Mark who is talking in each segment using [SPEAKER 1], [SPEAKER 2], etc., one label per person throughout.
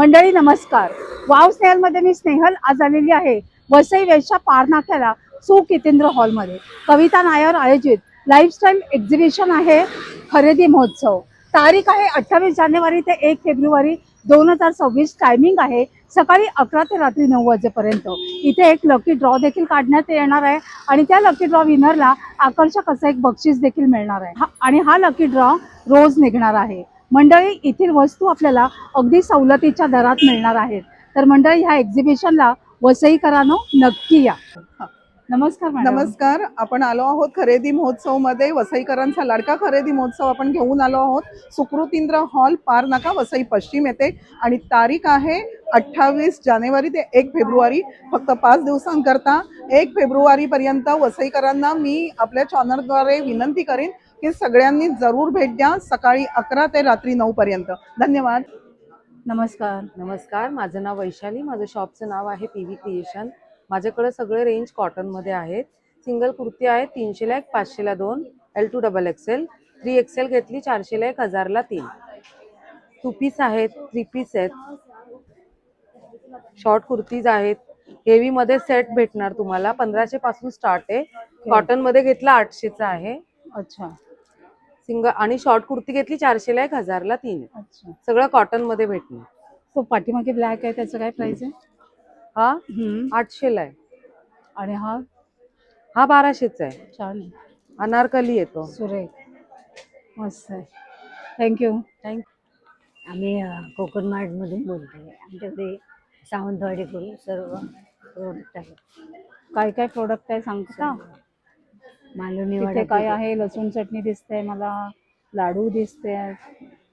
[SPEAKER 1] मंडळी नमस्कार. वाव स्नेहलमध्ये मी स्नेहल आज आलेली आहे वसई वेशा पार नाक्याला सुकेतेंद्र हॉलमध्ये कविता नायर आयोजित लाईफस्टाईल एक्झिबिशन आहे खरेदी महोत्सव. तारीख आहे 28 जानेवारी ते 1 फेब्रुवारी 2026. टायमिंग आहे सकाळी 11 ते रात्री 9 वाजेपर्यंत. इथे एक लकी ड्रॉ देखील काढण्यात येणार आहे आणि त्या लकी ड्रॉ विनरला आकर्षक असं एक बक्षीस देखील मिळणार आहे आणि हा लकी ड्रॉ रोज निघणार आहे. मंडळी इथील वस्तू आपल्याला अगदी सवलतीच्या दरात मिळणार आहेत. तर मंडळी ह्या एक्झिबिशनला वसईकरांनो नक्की या. नमस्कार मॅडम.
[SPEAKER 2] नमस्कार. आपण आलो आहोत खरेदी महोत्सव मध्ये. वसईकरांचा लाडका खरेदी महोत्सव आपण घेऊन आलो आहोत सुकृतींद्र हॉल पार नाका वसई पश्चिम येथे आणि तारीख आहे 28 जानेवारी ते 1 फेब्रुवारी. फक्त 5 दिवसांकरता 1 फेब्रुवारी पर्यंत वसईकरांना मी आपल्या चॅनलद्वारे विनंती करेन की सगळ्यांनी जरूर भेट द्या सकाळी 11 ते रात्री 9 पर्यंत. धन्यवाद.
[SPEAKER 1] नमस्कार.
[SPEAKER 3] नमस्कार, माझं नाव वैशाली. माझं शॉपचं नाव आहे पीव्ही क्रिएशन. माझ्याकडे सगळे रेंज कॉटनमध्ये आहेत. सिंगल कुर्ती आहे 300 ला 1, 500 ला 2, L2 डबल एक्सेल, 3 एक्सेल घेतली 400 ला 1, 1000 ला 3. 2 पीस आहेत, 3 पीस आहेत, शॉर्ट कुर्तीज आहेत. हेवी मध्ये सेट भेटणार तुम्हाला 1500 पासून स्टार्ट आहे. कॉटन मध्ये घेतला 800चा आहे.
[SPEAKER 1] अच्छा
[SPEAKER 3] सिंगल आणि शॉर्ट कुर्ती घेतली 400 ला 1, 1000 ला 3.
[SPEAKER 1] अच्छा.
[SPEAKER 3] सगळं कॉटन मध्ये भेटणार.
[SPEAKER 1] तो पाठीमागे ब्लॅक आहे त्याचं काय प्राइस आहे?
[SPEAKER 3] हा 800 ला आहे
[SPEAKER 1] आणि हा
[SPEAKER 3] हा 1200चा आहे.
[SPEAKER 1] छान आहे.
[SPEAKER 3] अनारकली येतो.
[SPEAKER 1] सुरेख मस्त आहे. थँक्यू.
[SPEAKER 3] थँक्यू.
[SPEAKER 4] आम्ही कोकण मार्टमधून बोलतोय. आमच्याकडे सावंतवाडीकडून सर्व प्रोडक्ट आहेत.
[SPEAKER 1] काय काय प्रोडक्ट आहे सांगता?
[SPEAKER 4] मालवणी
[SPEAKER 1] तिथे
[SPEAKER 4] वडा
[SPEAKER 1] काय आहे? लसूण चटणी दिसते मला, लाडू दिसते,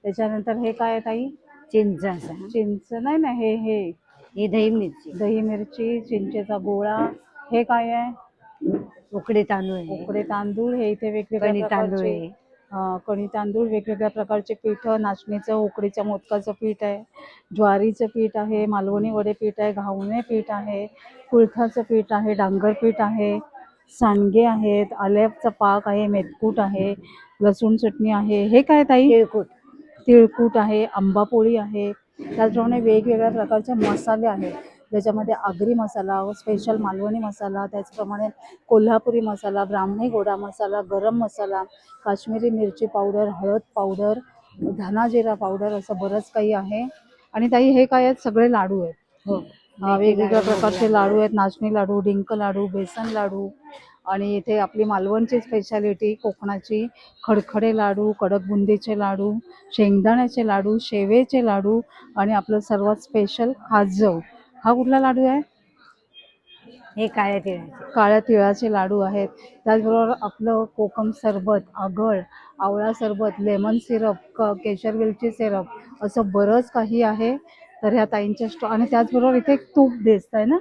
[SPEAKER 1] त्याच्यानंतर हे काय आहे ताई?
[SPEAKER 4] चिंचाचा,
[SPEAKER 1] चिंच नाही ना, हे
[SPEAKER 4] ही दही मिरची,
[SPEAKER 1] दही मिरची, चिंचेचा गोळा. हे काय आहे?
[SPEAKER 4] उकडे तांदूळ आहे,
[SPEAKER 1] उकडे तांदूळ. हे इथे वेगवेगळ्या
[SPEAKER 4] कणी तांदूळ
[SPEAKER 1] प्रकारचे
[SPEAKER 4] आहे,
[SPEAKER 1] कणी तांदूळ, वेगवेगळ्या प्रकारचे पीठ, नाचणीचं उकडीच्या मोदकाचं पीठ आहे, ज्वारीचं पीठ आहे, मालवणी वडे पीठ आहे, घावणे पीठ आहे, कुळथाचं पीठ आहे, डांगर पीठ आहे, सांडगे आहेत, आल्याचा पाक आहे, मेथकूट आहे, लसूण चटणी आहे. हे काय ताई?
[SPEAKER 4] तिळकुट,
[SPEAKER 1] तिळकूट आहे, आंबापोळी आहे. त्याचप्रमाणे वेगवेगळ्या प्रकारचे मसाले आहेत ज्याच्यामध्ये आगरी मसाला, स्पेशल मालवणी मसाला, त्याचप्रमाणे कोल्हापुरी मसाला, ब्राह्मणी गोडा मसाला, गरम मसाला, काश्मीरी मिरची पावडर, हळद पावडर, धना जिरा पावडर, असं बरंच काही आहे. आणि ताई हे काय आहेत? सगळे लाडू आहेत.
[SPEAKER 4] हो,
[SPEAKER 1] वेगवेगळ्या प्रकारचे लाडू आहेत. नाचणी लाडू, डिंक लाडू, बेसन लाडू, आणि इथे आपली मालवणची स्पेशालिटी कोकणाची खडखडे लाडू, कडक बुंदीचे लाडू, शेंगदाण्याचे लाडू, शेवेचे लाडू, आणि आपलं सर्वात स्पेशल खाजव. हा कुठला लाडू आहे?
[SPEAKER 4] हे काळ्या तिळाचे,
[SPEAKER 1] काळ्या तिळाचे लाडू आहेत. त्याचबरोबर आपलं कोकम सरबत, आगळ, आवळा सरबत, लेमन सिरप, केशर वेलची सिरप, असं बरंच काही आहे. तर ह्या ताईंच्या आणि त्याचबरोबर इथे एक तूप दिसत आहे ना,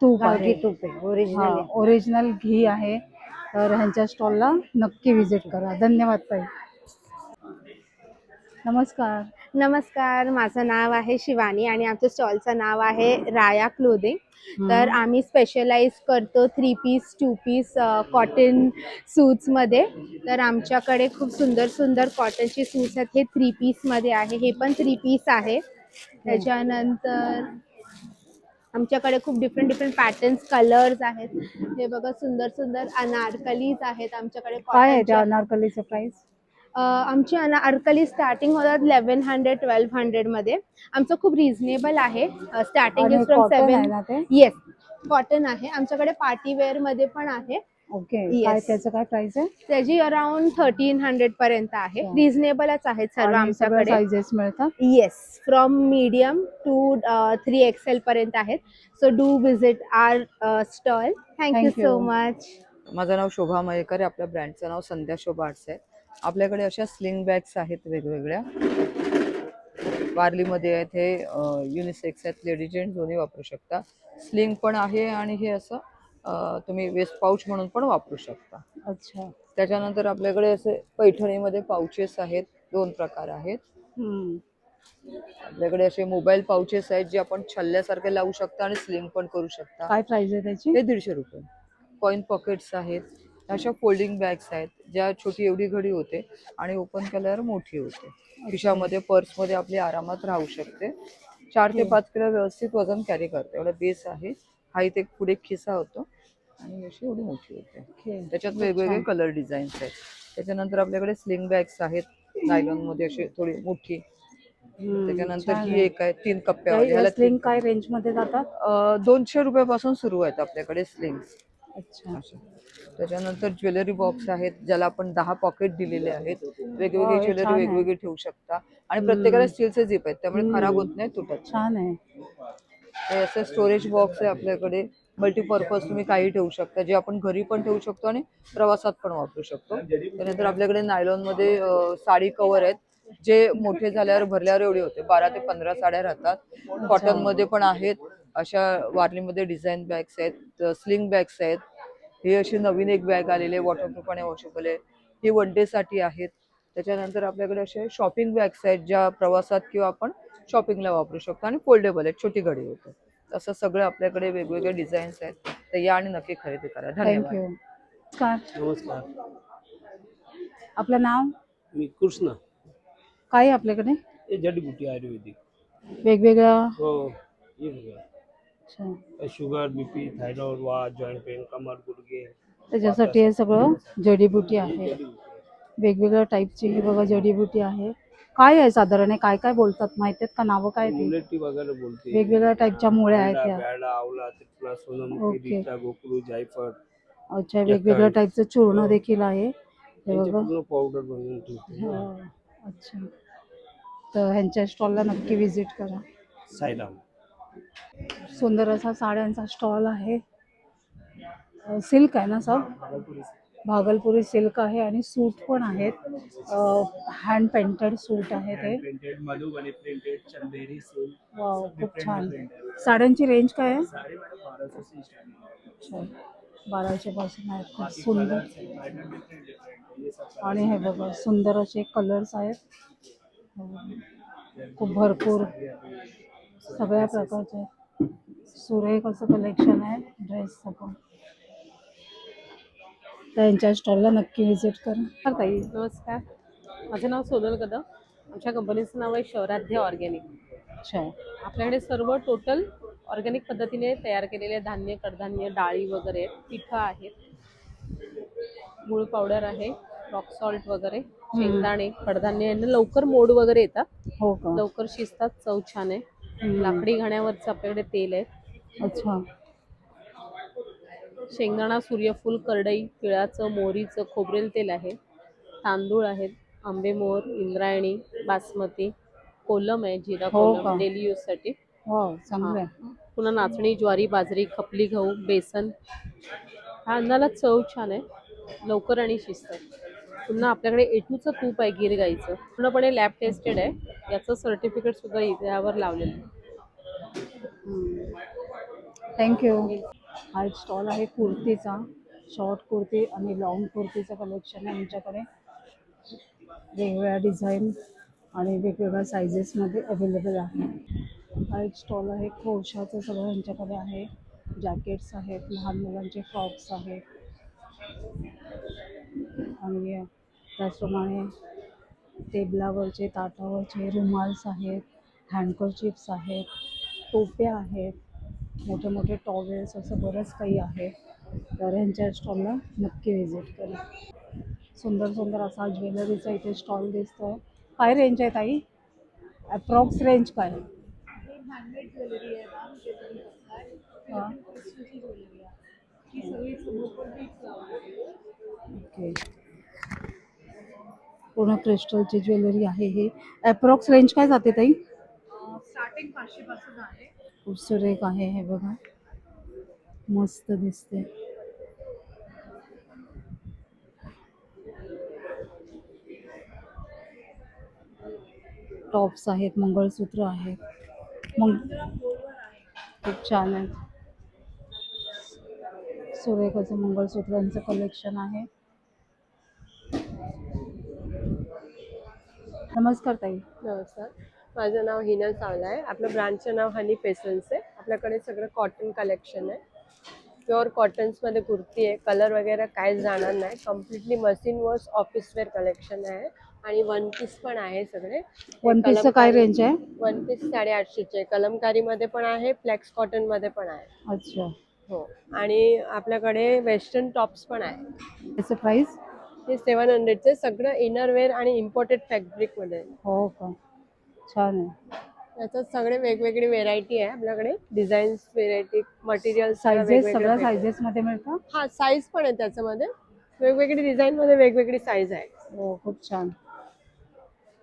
[SPEAKER 1] तूप
[SPEAKER 4] गावठी
[SPEAKER 1] आहे.
[SPEAKER 4] तूप आहे, ओरिजिनल आहे.
[SPEAKER 1] ओरिजिनल घी आहे. तर ह्यांच्या स्टॉलला नक्की व्हिजिट करा. धन्यवाद ताई. नमस्कार.
[SPEAKER 5] नमस्कार, माझं नाव आहे शिवानी आणि आमच्या स्टॉलचं नाव आहे राया क्लोथिंग. तर आम्ही स्पेशलाइज करतो 3 पीस 2 पीस कॉटन सूट्समध्ये. तर आमच्याकडे खूप सुंदर सुंदर कॉटनचे सूट्स आहेत. हे 3 पीसमध्ये आहे, हे पण 3 पीस आहे. त्याच्यानंतर आमच्याकडे खूप डिफरंट पॅटर्न्स, कलर्स आहेत. हे बघा, सुंदर सुंदर अनारकलीज आहेत आमच्याकडे.
[SPEAKER 1] काय आहे त्या अनारकलीचं प्राइस?
[SPEAKER 5] आमची अनारकली स्टार्टिंग होतात 1100-1200 मध्ये. आमचं खूप रिझनेबल आहे. Starting is from 7. Yes, cotton आहे. आमच्याकडे पार्टी वेअर मध्ये पण आहे.
[SPEAKER 1] ओके.
[SPEAKER 5] Yes.
[SPEAKER 1] त्याचं काय प्राइस आहे?
[SPEAKER 5] त्याची अराउंड 1300 पर्यंत आहे. रिझनेबलच आहेत सर्व आमच्याकडे.
[SPEAKER 1] साइजेस मिळतात.
[SPEAKER 5] Yes, from medium to 3XL पर्यंत आहेत. So do visit our stall. Thank you so much.
[SPEAKER 3] माझं नाव शोभा मयेकर आहे. आपल्या ब्रँडचं नाव संध्या शोभा आर्ट्स आहे. आपल्याकडे अशा स्लिंग बॅग्स आहेत वेगवेगळ्या. वारलीमध्ये आहेत. हे युनिसेक्स आहेत, लेडीज जेंट्स दोन्ही वापरू शकता. स्लिंग पण आहे आणि हे असं तुम्ही वेस्ट पाऊच म्हणून पण वापरू शकता.
[SPEAKER 1] अच्छा.
[SPEAKER 3] त्याच्यानंतर आपल्याकडे असे पैठणीमध्ये पाउचेस आहेत. 2 प्रकार आहेत. आपल्याकडे असे मोबाईल पाउचेस आहेत जे आपण छल्ल्यासारखे लावू शकता आणि स्लिंग पण करू शकता.
[SPEAKER 1] काय प्राइस आहे त्याची?
[SPEAKER 3] हे 150 रुपये. कॉइन पॉकेट्स आहेत. अशा फोल्डिंग बॅग्स आहेत ज्या छोटी एवढी घडी होते आणि ओपन केल्यावर मोठी होते. खिशामध्ये, पर्समध्ये आपली आरामात राहू शकते.
[SPEAKER 6] 4 ते
[SPEAKER 1] ओके.
[SPEAKER 6] 5 किलो व्यवस्थित वजन कॅरी करते. एवढा बेस आहे. हा इथे पुढे खिसा होतो आणि अशी एवढी मोठी होते.
[SPEAKER 1] ओके.
[SPEAKER 6] त्याच्यात
[SPEAKER 1] खूप
[SPEAKER 6] वेगवेगळे
[SPEAKER 1] छान.
[SPEAKER 6] कलर डिझाईन्स आहेत. त्याच्यानंतर आपल्याकडे स्लिंग बॅग्स आहेत नायलॉन मध्ये अशी थोडी मोठी. त्याच्यानंतर
[SPEAKER 1] छान
[SPEAKER 6] ही
[SPEAKER 1] आहे.
[SPEAKER 6] एक आहे 3 कप्प्यावाली.
[SPEAKER 1] या
[SPEAKER 6] ह्याला
[SPEAKER 1] स्लिंग काय रेंज मध्ये जातात?
[SPEAKER 6] 200 रुपयापासून सुरू आहेत आपल्याकडे स्लिंग्स.
[SPEAKER 1] अच्छा.
[SPEAKER 6] त्याच्यानंतर ज्वेलरी बॉक्स आहेत ज्याला आपण 10 पॉकेट दिलेले आहेत. वेगवेगळी
[SPEAKER 1] वाव, हे
[SPEAKER 6] ज्वेलरी
[SPEAKER 1] छान आहे.
[SPEAKER 6] वेगवेगळी ठेवू शकता आणि प्रत्येकाला स्टीलचे झिप आहेत त्यामुळे खराब
[SPEAKER 1] हम्म,
[SPEAKER 6] होत नाही, तुटत नाही.
[SPEAKER 1] छान आहे.
[SPEAKER 6] हे असं स्टोरेज बॉक्स आहे आपल्याकडे. मल्टीपर्पज तुम्ही काही ठेवू शकता जे आपण घरी पण ठेवू शकतो आणि प्रवासात पण वापरू शकतो. त्यानंतर आपल्याकडे नायलॉन मध्ये साडी कव्हर आहेत जे मोठे झाल्यावर भरल्यावर एवढे होते. 12 ते 15 साड्या राहतात. कॉटन मध्ये पण आहेत. अशा वारलीमध्ये डिझाईन बॅग्स आहेत, स्लिंग बॅग्स आहेत. ही अशी नवीन एक बॅग आलेली आहे, वॉटरप्रूफ आणि वॉशेबल आहे. ही 1 डे साठी आहेत. त्याच्यानंतर आपल्याकडे असे शॉपिंग बॅग्स आहेत ज्या प्रवासात किंवा आपण शॉपिंगला वापरू शकतो आणि फोल्डेबल आहेत, छोटी घडी होते. असं सगळं आपल्याकडे वेगवेगळे डिझाईन्स आहेत. तर या आणि नक्की खरेदी करा. धन्यवाद.
[SPEAKER 1] थँक्यू. नमस्कार.
[SPEAKER 7] नमस्कार.
[SPEAKER 1] आपलं नाव
[SPEAKER 7] मी कृष्ण.
[SPEAKER 1] काय आहे आपल्याकडे?
[SPEAKER 7] हे जडीबुटी आयुर्वेदिक.
[SPEAKER 1] वेगवेगळं.
[SPEAKER 7] हो, हे बघा.
[SPEAKER 1] अच्छा.
[SPEAKER 7] शुगर, बीपी, थायरॉइड, वात, जॉईंट पेन, कमर, गुडघे.
[SPEAKER 1] त्याच्यासाठी हे सगळं जडीबुटी
[SPEAKER 7] हे
[SPEAKER 1] आहे.
[SPEAKER 7] जडीबुटी.
[SPEAKER 1] वेगवेगळ्या टाईपची ही बघा जडीबुटी आहे. काय आहे साधारण हे? काय काय बोलतात माहिती आहेत का? नावं काय ती?
[SPEAKER 7] मुलेटी वगैरे बोलते.
[SPEAKER 1] वेगवेगळ्या टाईपच्या मुळ्या आहेत
[SPEAKER 7] बेडा,
[SPEAKER 1] त्या.
[SPEAKER 7] बेडा, आवळा, त्रिफळा, सोनमुखी,
[SPEAKER 1] ओके.
[SPEAKER 7] रिटा, गोकुळ, जायफळ.
[SPEAKER 1] अच्छा, वेगवेगळ्या टाईपचं चूर्ण देखील आहे. हे
[SPEAKER 7] यांचे
[SPEAKER 1] बघा.
[SPEAKER 7] पूर्ण पावडर बनवून ठेवते.
[SPEAKER 1] हो. अच्छा. तर ह्यांच्या स्टॉलला नक्की व्हिजिट करा.
[SPEAKER 7] साईराम.
[SPEAKER 1] सुंदर असा साड्यांचा स्टॉल आहे. सिल्क आहे ना सब? भागलपुरी सिल्क आहे आणि सूट पण आहेत. हँड पेंटेड सूट आहे ते.
[SPEAKER 7] प्रिंटेड, मधुबनी प्रिंटेड, चंदेरी सिल्क.
[SPEAKER 1] वाव, खूप छान. साड्यांची रेंज काय आहे?
[SPEAKER 7] साडी मॅडम 1200 से स्टार्ट है.
[SPEAKER 1] अच्छा, 1200 पासून आहेत. खूप सुंदर. आणि हे बघा सुंदर असे कलर्स आहेत. खूप भरपूर सगळ्या प्रकारचे सुरेख असं कलेक्शन आहे ड्रेसचं पण. त्यांच्या स्टॉलला नक्की व्हिजिट करा. ताई,
[SPEAKER 8] नमस्कार, माझं नाव सोनल कदम. आमच्या कंपनीचं नाव आहे शौराध्य ऑर्गॅनिक.
[SPEAKER 1] अच्छा.
[SPEAKER 8] आपल्याकडे सर्व टोटल ऑर्गॅनिक पद्धतीने तयार केलेले धान्य, कडधान्य, डाळी वगैरे आहेत, पिठं आहेत, गुळ पावडर आहे, रॉक सॉल्ट वगैरे, शेंगदाणे, कडधान्य यांना लवकर मोड वगैरे येतात,
[SPEAKER 1] हो का?
[SPEAKER 8] लवकर शिजतात, चव छान आहे. लाकडी घाण्यावरचं आपल्याकडे तेल आहे.
[SPEAKER 1] अच्छा.
[SPEAKER 8] शेंगदाणा, सूर्यफूल, करडई, तिळाचं, मोहरीचं, खोबरेल तेल आहे. तांदूळ आहेत, आंबेमोहर, इंद्रायणी, बासमती, कोलम आहे, जिरा
[SPEAKER 1] हो
[SPEAKER 8] कोलम
[SPEAKER 1] का?
[SPEAKER 8] डेली यूजसाठी.
[SPEAKER 1] वाव, चांगलं आहे.
[SPEAKER 8] पुन्हा नाचणी, ज्वारी, बाजरी, खपली गहू, बेसन. हा अन्नाला चव छान आहे, लवकर आणि शिजतं. पुन्हा आपल्याकडे A2चं तूप आहे गिर गाईचं, पूर्णपणे लॅब टेस्टेड आहे. याचं सर्टिफिकेट सुद्धा यावर लावलेलं आहे.
[SPEAKER 1] थँक्यू. हा एक स्टॉल आहे कुर्तीचा. शॉर्ट कुर्ती आणि लॉंग कुर्तीचं कलेक्शन आहे आमच्याकडे. वेगवेगळ्या डिझाईन आणि वेगवेगळ्या सायझेसमध्ये अवेलेबल आहे. हा एक स्टॉल आहे क्रोशाचं सगळं यांच्याकडे आहे. जॅकेट्स आहेत, लहान मुलांचे फ्रॉक्स आहेत आणि त्याचप्रमाणे टेबलावरचे, ताटावरचे रुमाल्स आहेत, हँडकरचिप्स आहेत, टोप्या आहेत, मोठे मोठे टॉवेल्स, असं बरंच काही आहे. तर ह्यांच्या स्टॉलला नक्की व्हिजिट करा. सुंदर सुंदर असा ज्वेलरीचा इथे स्टॉल दिसतोय. काय रेंज आहे ताई? अप्रॉक्स रेंज काय? हां. ओके. पूर्ण क्रिस्टलची ज्वेलरी आहे ही. अप्रॉक्स रेंज काय जाते ताई?
[SPEAKER 2] स्टार्टिंग 500 पासून आहे.
[SPEAKER 1] खूप सुरेख आहे हे बघा, मस्त दिसते. टॉप्स आहेत, मंगळसूत्र आहेत. खूप छान आहे. सुरेख असं मंगळसूत्रांचं कलेक्शन आहे. नमस्कार ताई.
[SPEAKER 8] नमस्कार, माझं नाव हिना सावला आहे. आपलं ब्रँडचं नाव हनी पेसन्स आहे. आपल्याकडे सगळं कॉटन कलेक्शन आहे. प्युअर कॉटन्समध्ये कुर्ती आहे, कलर वगैरे काहीच जाणार नाही. Completely machine wash office wear collection आहे
[SPEAKER 9] आणि वन पीस पण आहे सगळे.
[SPEAKER 1] वन पीसचं काय रेंज आहे?
[SPEAKER 9] वन पीस 850 कलमकारी मध्ये पण आहे, फ्लेक्स कॉटन मध्ये पण आहे.
[SPEAKER 1] अच्छा,
[SPEAKER 9] हो, आणि आपल्याकडे वेस्टर्न टॉप्स पण आहे.
[SPEAKER 1] त्याचं प्राइस?
[SPEAKER 9] ते 700चे सगळं इनरवेअर आणि इम्पोर्टेड फॅब्रिक मध्ये आहे.
[SPEAKER 1] हो का, छान आहे.
[SPEAKER 9] त्याच्यात सगळे वेगवेगळी व्हेरायटी आहे आपल्याकडे, डिझाईन्स, व्हेरायटी, मटेरियल,
[SPEAKER 1] सायझेस सगळ्या सायझेस मध्ये मिळतं?
[SPEAKER 9] हा, साईज पण आहे त्याच्यामध्ये, वेगवेगळी डिझाईन मध्ये वेगवेगळी साईज आहे.
[SPEAKER 1] हो, खूप छान.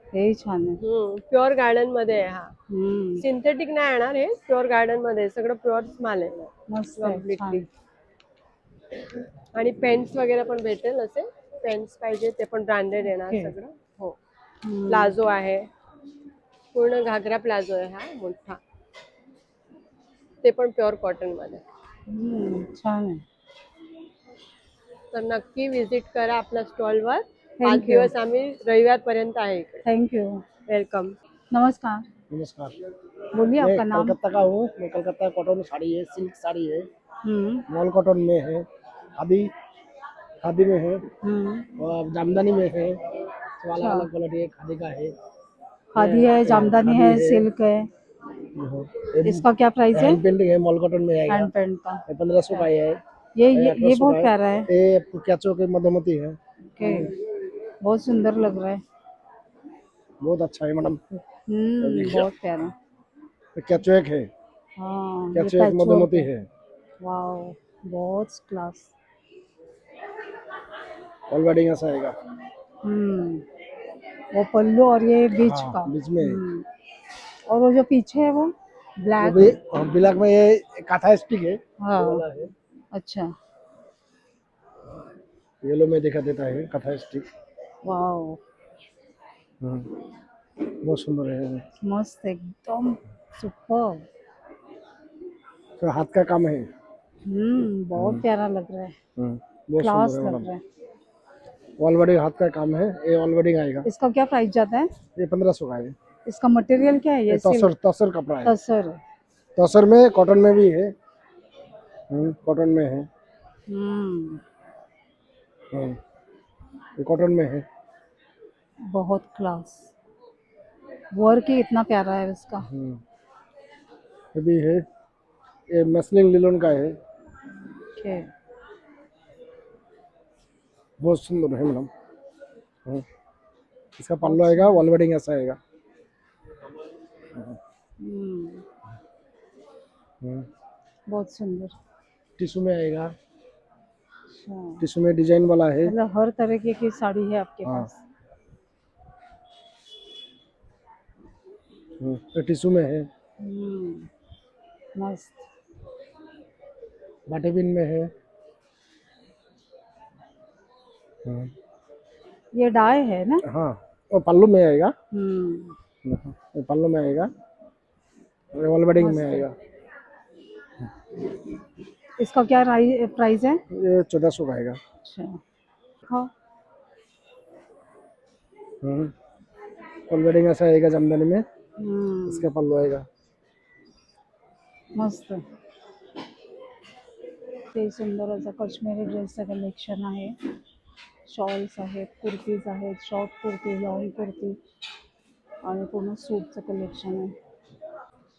[SPEAKER 1] हेही छान आहे.
[SPEAKER 9] प्युअर गार्डन मध्ये आहे हा.
[SPEAKER 1] हम्म,
[SPEAKER 9] सिंथेटिक नाही येणार, हे प्युअर गार्डन मध्ये सगळं प्युअर माल आहे.
[SPEAKER 1] मस्त आहे,
[SPEAKER 9] Completely.
[SPEAKER 1] छान.
[SPEAKER 9] आणि पेन्स वगैरे पण भेटेल, असे पेन्स पाहिजे ते पण ब्रँडेड येणार
[SPEAKER 1] Okay.
[SPEAKER 9] सगळं. हो,
[SPEAKER 1] हम्म.
[SPEAKER 9] प्लाझो आहे, पूर्ण घागरा प्लाझो आहे हा मोठा, ते पण प्युअर कॉटन मध्ये.
[SPEAKER 1] छान आहे.
[SPEAKER 9] तर नक्की विजिट करा आपल्या स्टॉलवर.
[SPEAKER 1] Thank
[SPEAKER 9] 5
[SPEAKER 1] you.
[SPEAKER 9] दिवस आम्ही रविवारपर्यंत आहे इकडे.
[SPEAKER 1] Thank you.
[SPEAKER 9] वेलकम.
[SPEAKER 1] नमस्कार,
[SPEAKER 10] नमस्कार,
[SPEAKER 1] बोलिए
[SPEAKER 10] मैं
[SPEAKER 1] आपका नाम?
[SPEAKER 10] कलकत्ता का हूँ। मैं कलकत्ता कॉटन साड़ी है, सिल्क साड़ी है,
[SPEAKER 1] हम्म,
[SPEAKER 10] मॉल कॉटन में है, खादी खादी में है और जामदानी में है। सब अलग अलग क्वालिटी है, खादी का है,
[SPEAKER 1] खादी है, जामदानी है, सिल्क है। इसका क्या प्राइस है?
[SPEAKER 10] हैंड पेंटिंग है, मॉल कॉटन में आएगा।
[SPEAKER 1] हैंड पेंट का
[SPEAKER 10] 1500 का है।
[SPEAKER 1] ये
[SPEAKER 10] 1800
[SPEAKER 1] बहुत
[SPEAKER 10] का
[SPEAKER 1] प्यारा है।
[SPEAKER 10] ये आपको कैचो के मधुमती है,
[SPEAKER 1] ओके, बहुत सुंदर लग रहा है।
[SPEAKER 10] बहुत अच्छा है मैडम।
[SPEAKER 1] बहुत प्यारा।
[SPEAKER 10] कैचो एक है,
[SPEAKER 1] हाँ, ये
[SPEAKER 10] कैचो एक
[SPEAKER 1] patchwork
[SPEAKER 10] मधुमती
[SPEAKER 1] है।
[SPEAKER 10] है,
[SPEAKER 1] वाओ, बहुत क्लास।
[SPEAKER 10] ऑल वेडिंग ऐसा आएगा।
[SPEAKER 1] वो पल्लू और ये बीच
[SPEAKER 10] हाँ,
[SPEAKER 1] का
[SPEAKER 10] बीच में है।
[SPEAKER 1] और वो जो पीछे है वो
[SPEAKER 10] वो
[SPEAKER 1] ब्लैक।
[SPEAKER 10] भी ब्लैक में ये काथा स्टिक है,
[SPEAKER 1] हाँ,
[SPEAKER 10] वाला है।
[SPEAKER 1] अच्छा,
[SPEAKER 10] येलो में दिखा देता है कथा स्टिक।
[SPEAKER 1] वाओ,
[SPEAKER 10] बहुत सुंदर है,
[SPEAKER 1] मस्त एकदम सुपर।
[SPEAKER 10] तो हाथ का काम है।
[SPEAKER 1] बहुत प्यारा लग रहा है,
[SPEAKER 10] बहुत
[SPEAKER 1] क्लास
[SPEAKER 10] सुंदर है
[SPEAKER 1] लग
[SPEAKER 10] मैडम।
[SPEAKER 1] रहा है।
[SPEAKER 10] ऑल वेडिंग हाथ का काम है, ये ऑल वेडिंग आएगा।
[SPEAKER 1] इसका क्या प्राइस जाता है?
[SPEAKER 10] ये 1500 का है।
[SPEAKER 1] इसका मटेरियल क्या है? ये
[SPEAKER 10] तसर तसर कपड़ा है।
[SPEAKER 1] तसर है।
[SPEAKER 10] तसर में कॉटन में भी है, कॉटन में है, ये कॉटन में है।
[SPEAKER 1] बहुत क्लास, वर्क ही इतना प्यारा है इसका।
[SPEAKER 10] ये भी है, ये मसलिन लिनन का है,
[SPEAKER 1] ओके,
[SPEAKER 10] बहुत सुंदर है मैडम। इसका पल्लू आएगा, ऑल वेडिंग ऐसा आएगा।
[SPEAKER 1] बहुत सुंदर।
[SPEAKER 10] टिश्यू में आएगा,
[SPEAKER 1] अच्छा,
[SPEAKER 10] टिश्यू में डिजाइन वाला है।
[SPEAKER 1] मतलब हर तरीके की साड़ी है आपके
[SPEAKER 10] हाँ।
[SPEAKER 1] पास।
[SPEAKER 10] ये टिश्यू में है,
[SPEAKER 1] मस्त।
[SPEAKER 10] बाटेबिन में है।
[SPEAKER 1] ये डाई है ना?
[SPEAKER 10] हाँ, वो पल्लू में आएगा, ये पल्लू में आएगा, ये ऑल वेडिंग में आएगा।
[SPEAKER 1] इसका क्या प्राइस है?
[SPEAKER 10] ये 1400 का आएगा।
[SPEAKER 1] अच्छा, हाँ,
[SPEAKER 10] ऑल वेडिंग ऐसा आएगा जामदानी में, इसका पल्लू आएगा।
[SPEAKER 1] मस्त। ते सुंदर असं काश्मीरी ड्रेसचं कलेक्शन आहे, शॉल्स आहेत, कुर्तीज आहेत, शॉर्ट कुर्ती, लॉंग कुर्ती आणि पूर्ण सूटचं कलेक्शन आहे.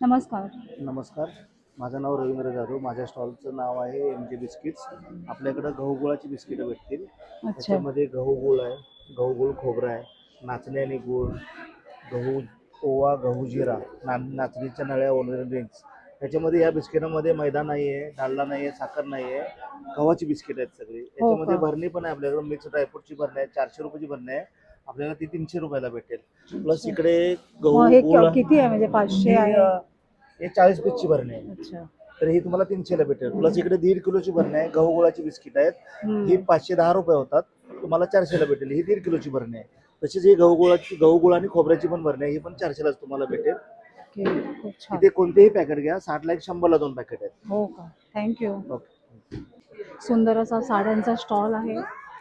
[SPEAKER 1] नमस्कार,
[SPEAKER 11] नमस्कार, माझं नाव रवींद्र जाधव. माझ्या स्टॉलचं नाव आहे MJ बिस्किट्स. आपल्याकडं गहू गुळाची बिस्किटं भेटतील.
[SPEAKER 1] अच्छा,
[SPEAKER 11] त्याच्यामध्ये गहू गुळ आहे, गहू गुळ खोबरं आहे, नाचणी आणि गुळ, गहू ओवा, गहू जिरा, नाचणीच्या नळ्या, ओरिजिनल ड्रिंक्स. त्याच्यामध्ये या बिस्किटामध्ये मैदा नाही आहे, डालडा नाही आहे, साखर नाही आहे, गव्हाची बिस्किट आहेत सगळी. याच्यामध्ये भरणी पण आहे आपल्याकडे, मिक्स ड्रायफ्रूटची भरणी आहे, 400 रुपयाची भरणी आहे, आपल्याला ती 300 रुपयाला भेटेल. प्लस इकडे गहू
[SPEAKER 1] मग हे
[SPEAKER 11] गुळ
[SPEAKER 1] किती आहे? म्हणजे 500 आहे?
[SPEAKER 11] हे 40 पीसची भरणी आहे,
[SPEAKER 1] अच्छा,
[SPEAKER 11] तर ही तुम्हाला 300 ला भेटेल. प्लस इकडे 1.5 किलोची भरणी आहे, गहू गुळाची बिस्किट आहेत, ही 510 रुपये होतात, तुम्हाला 400 ला भेटेल. ही 1.5 किलोची भरणी आहे. तशीच ही गहू गुळ आणि खोबऱ्याची पण भरणी आहे, ही पण 400 लाच तुम्हाला भेटेल.
[SPEAKER 1] खूप छान.
[SPEAKER 11] इथे कोणतेही पॅकेट घ्या, 60 ला 1, 100 ला 2 पॅकेट आहेत.
[SPEAKER 1] हो का, थँक्यू.
[SPEAKER 11] ओके.
[SPEAKER 1] सुंदर असा साड्यांचा स्टॉल आहे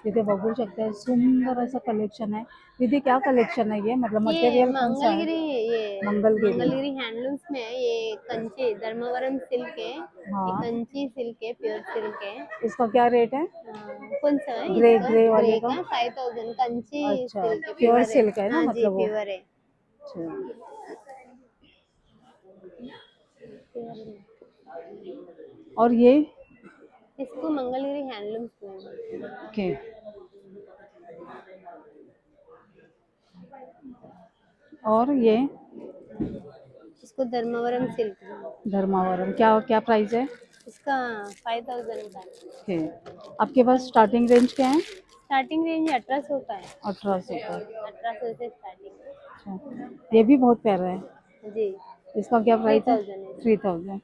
[SPEAKER 1] तिथे बघू शकते सुंदर असं कलेक्शन आहे. दीदी क्या कलेक्शन है ये, मतलब मटेरियल कौन सा है?
[SPEAKER 5] ये
[SPEAKER 1] मंगलगिरी।
[SPEAKER 5] मंगलगिरी हैंडलूम्स में है। ये कंची धर्मावरम सिल्क है, ये
[SPEAKER 1] हाँ,
[SPEAKER 5] कंची सिल्क है, प्योर सिल्क है।
[SPEAKER 1] इसका क्या रेट है?
[SPEAKER 5] कौन सा है
[SPEAKER 1] ग्रे
[SPEAKER 5] इसका?
[SPEAKER 1] ग्रे वाले
[SPEAKER 5] ग्रे
[SPEAKER 1] का?
[SPEAKER 5] का 5000 कंची
[SPEAKER 1] अच्छा,
[SPEAKER 5] सिल्क है,
[SPEAKER 1] प्योर
[SPEAKER 5] है।
[SPEAKER 1] सिल्क है ना,
[SPEAKER 5] हाँ जी,
[SPEAKER 1] मतलब वो।
[SPEAKER 5] प्योर है।
[SPEAKER 1] अच्छा। और ये
[SPEAKER 5] इसको मंगलगिरी हैंडलूम्स में।
[SPEAKER 1] ओके, और ये
[SPEAKER 5] इसको धर्मावरम सिल्क।
[SPEAKER 1] धर्मावरम, क्या क्या प्राइस है?
[SPEAKER 5] इसका 5000 का है।
[SPEAKER 1] ओके, आपके पास स्टार्टिंग रेंज क्या है?
[SPEAKER 5] स्टार्टिंग रेंज 1800 का है।
[SPEAKER 1] 1800 का।
[SPEAKER 5] 1800 से स्टार्टिंग
[SPEAKER 1] अच्छा, ये भी बहुत प्यारा है।
[SPEAKER 5] है जी।
[SPEAKER 1] इसका क्या प्राइस है?
[SPEAKER 5] 3000 है।
[SPEAKER 1] 3000।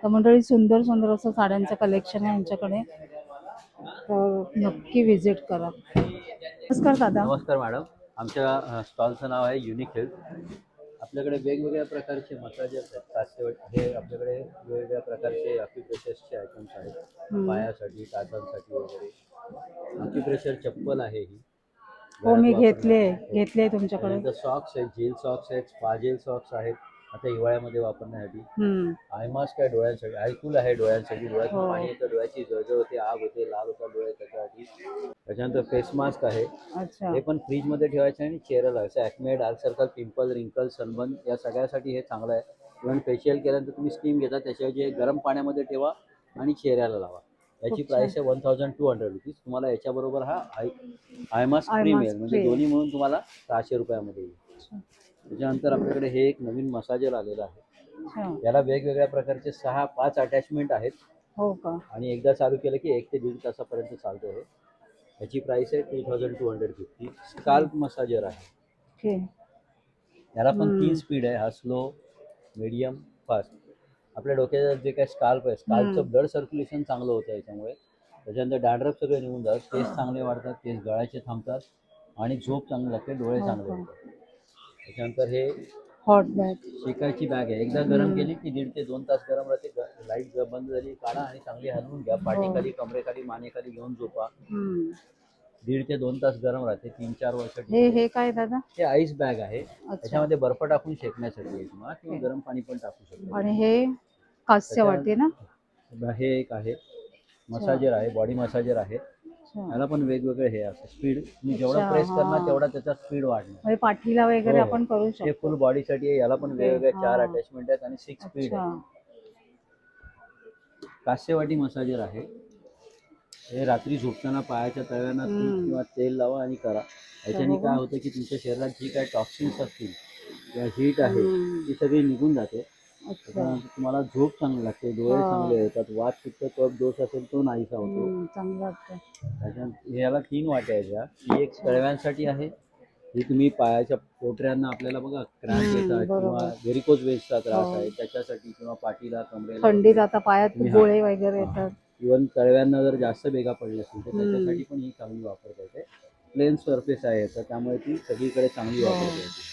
[SPEAKER 1] तर मंडळी सुंदर सुंदर असं साड्यांचं कलेक्शन आहे यांच्याकडे, तर नक्की व्हिजिट करा. नमस्कार दादा.
[SPEAKER 12] नमस्कार मॅडम. आमच्या स्टॉलचं नाव आहे युनिक हेल्थ. आपल्याकडे वेगवेगळ्या प्रकारचे मसाजेस आहेत. हे आपल्याकडे वेगवेगळ्या प्रकारचे अक्युप्रेशरचे आयटम्स आहेत, पायासाठी, टाचांसाठी वगैरे. अक्युप्रेशर चप्पल आहे ही.
[SPEAKER 1] हो, मी घेतले तुमच्याकडे.
[SPEAKER 12] सॉक्स आहेत, जेल सॉक्स आहेत, स्पा जेल सॉक्स आहेत आता हिवाळ्यामध्ये वापरण्यासाठी. आय मास्क आहे डोळ्यांसाठी, आयकूल आहे डोळ्यांसाठी. डोळ्यातून पाणी येतं, डोळ्याची जळजळ होते, आग होते, लाल होतात डोळे त्याच्यासाठी. त्याच्यानंतर फेस मास्क आहे,
[SPEAKER 1] अच्छा,
[SPEAKER 12] हे पण फ्रीजमध्ये ठेवायचं आणि चेहऱ्याला असं ॲक्ने, डार्क सर्कल, पिंपल, रिंकल, सनबर्न या सगळ्यासाठी हे चांगलं आहे. इव्हन फेशियल केल्यानंतर तुम्ही स्टीम घेता त्याच्याऐवजी गरम पाण्यामध्ये ठेवा आणि चेहऱ्याला लावा. याची प्राइस आहे 1200 रुपीज. तुम्हाला याच्याबरोबर हा आय मास्क फ्री मिळेल, म्हणजे दोन्ही मिळून तुम्हाला 600 रुपयामध्ये येईल. त्याच्यानंतर आपल्याकडे हे एक नवीन मसाजर आलेलं आहे. याला वेगवेगळ्या प्रकारचे 6-5 अटॅचमेंट आहेत.
[SPEAKER 1] हो का?
[SPEAKER 12] आणि एकदा चालू केलं की 1 ते 1.5 तासापर्यंत चालतो हे. याची प्राइस आहे 2250. स्काल्प मसाजर आहे. याला पण 3 स्पीड आहे, हा स्लो, मीडियम, फास्ट. आपल्या डोक्याचं जे काही स्काल्प आहे, स्काल्पचं ब्लड सर्क्युलेशन चांगलं होतं याच्यामुळे. त्याच्यानंतर डॅन्ड्रफ सगळे निघून जातात, केस चांगले वाढतात, केस गळायचे थांबतात आणि झोप चांगली लागते, डोळे चांगले होतात. त्याच्यानंतर हे
[SPEAKER 1] हॉट बॅग.
[SPEAKER 12] शेकायची बॅग आहे. एकदा गरम केली की 1.5 ते 2 तास गरम राहते. लाईट बंद झाली काढा आणि चांगली हलवून घ्या. पाठीखाली, कमरेखाली, मानेखाली घेऊन झोपा. 1.5 ते 2 तास गरम राहते. 3-4 वर्ष.
[SPEAKER 1] हे काय दादा?
[SPEAKER 12] हे आईस बॅग आहे. त्याच्यामध्ये बर्फ टाकून शेकण्यासाठी आहे तुम्हाला, किंवा गरम पाणी पण टाकू शकतो.
[SPEAKER 1] आणि हे कास्य वाटते ना?
[SPEAKER 12] हे एक आहे, मसाजर आहे, बॉडी मसाजर आहे. याला पण वेगवेगळे हे असं स्पीड, तुम्ही जेवढा प्रेस करणार तेवढा त्याचा स्पीड वाढणार.
[SPEAKER 1] पाठीला वगैरे आपण करू शकतो.
[SPEAKER 12] हे फुल बॉडीसाठी आहे. याला पण वेगवेगळ्या 4 अटॅचमेंट आहेत आणि 6 स्पीड आहे. कास्यवाटी मसाजर आहे. हे रात्री झोपताना पायाच्या तळव्यांना तूप किंवा तेल लावा आणि करा. याच्याने काय होतं की तुमच्या शरीरात जी काय टॉक्सिन्स असतील किंवा हीट आहे ती सगळी निघून जाते. त्याच्यानंतर तुम्हाला झोप चांगली लागते, डोळे चांगले येतात, वात पित्त कफ दोष असेल तो नाहीसा होतो.
[SPEAKER 1] चांगलं वाटतं.
[SPEAKER 12] त्याच्यानंतर याला 3 वाट्या आहेत. ही एक तळव्यांसाठी आहे. ही तुम्ही पायाच्या पोटऱ्यांना, आपल्याला बघा क्रॅम्प येतात किंवा व्हेरिकोज वेन्सचा त्रास आहे त्याच्यासाठी, किंवा पाठीला, कमरेला,
[SPEAKER 1] थंडीत आता पायात गोळे वगैरे येतात.
[SPEAKER 12] इव्हन तळव्यांना जर जास्त भेगा पडले असतील तर त्याच्यासाठी पण ही चांगली वापरता येते. प्लेन सरफेस आहे याचा, त्यामुळे ती सगळीकडे चांगली वापरता येते.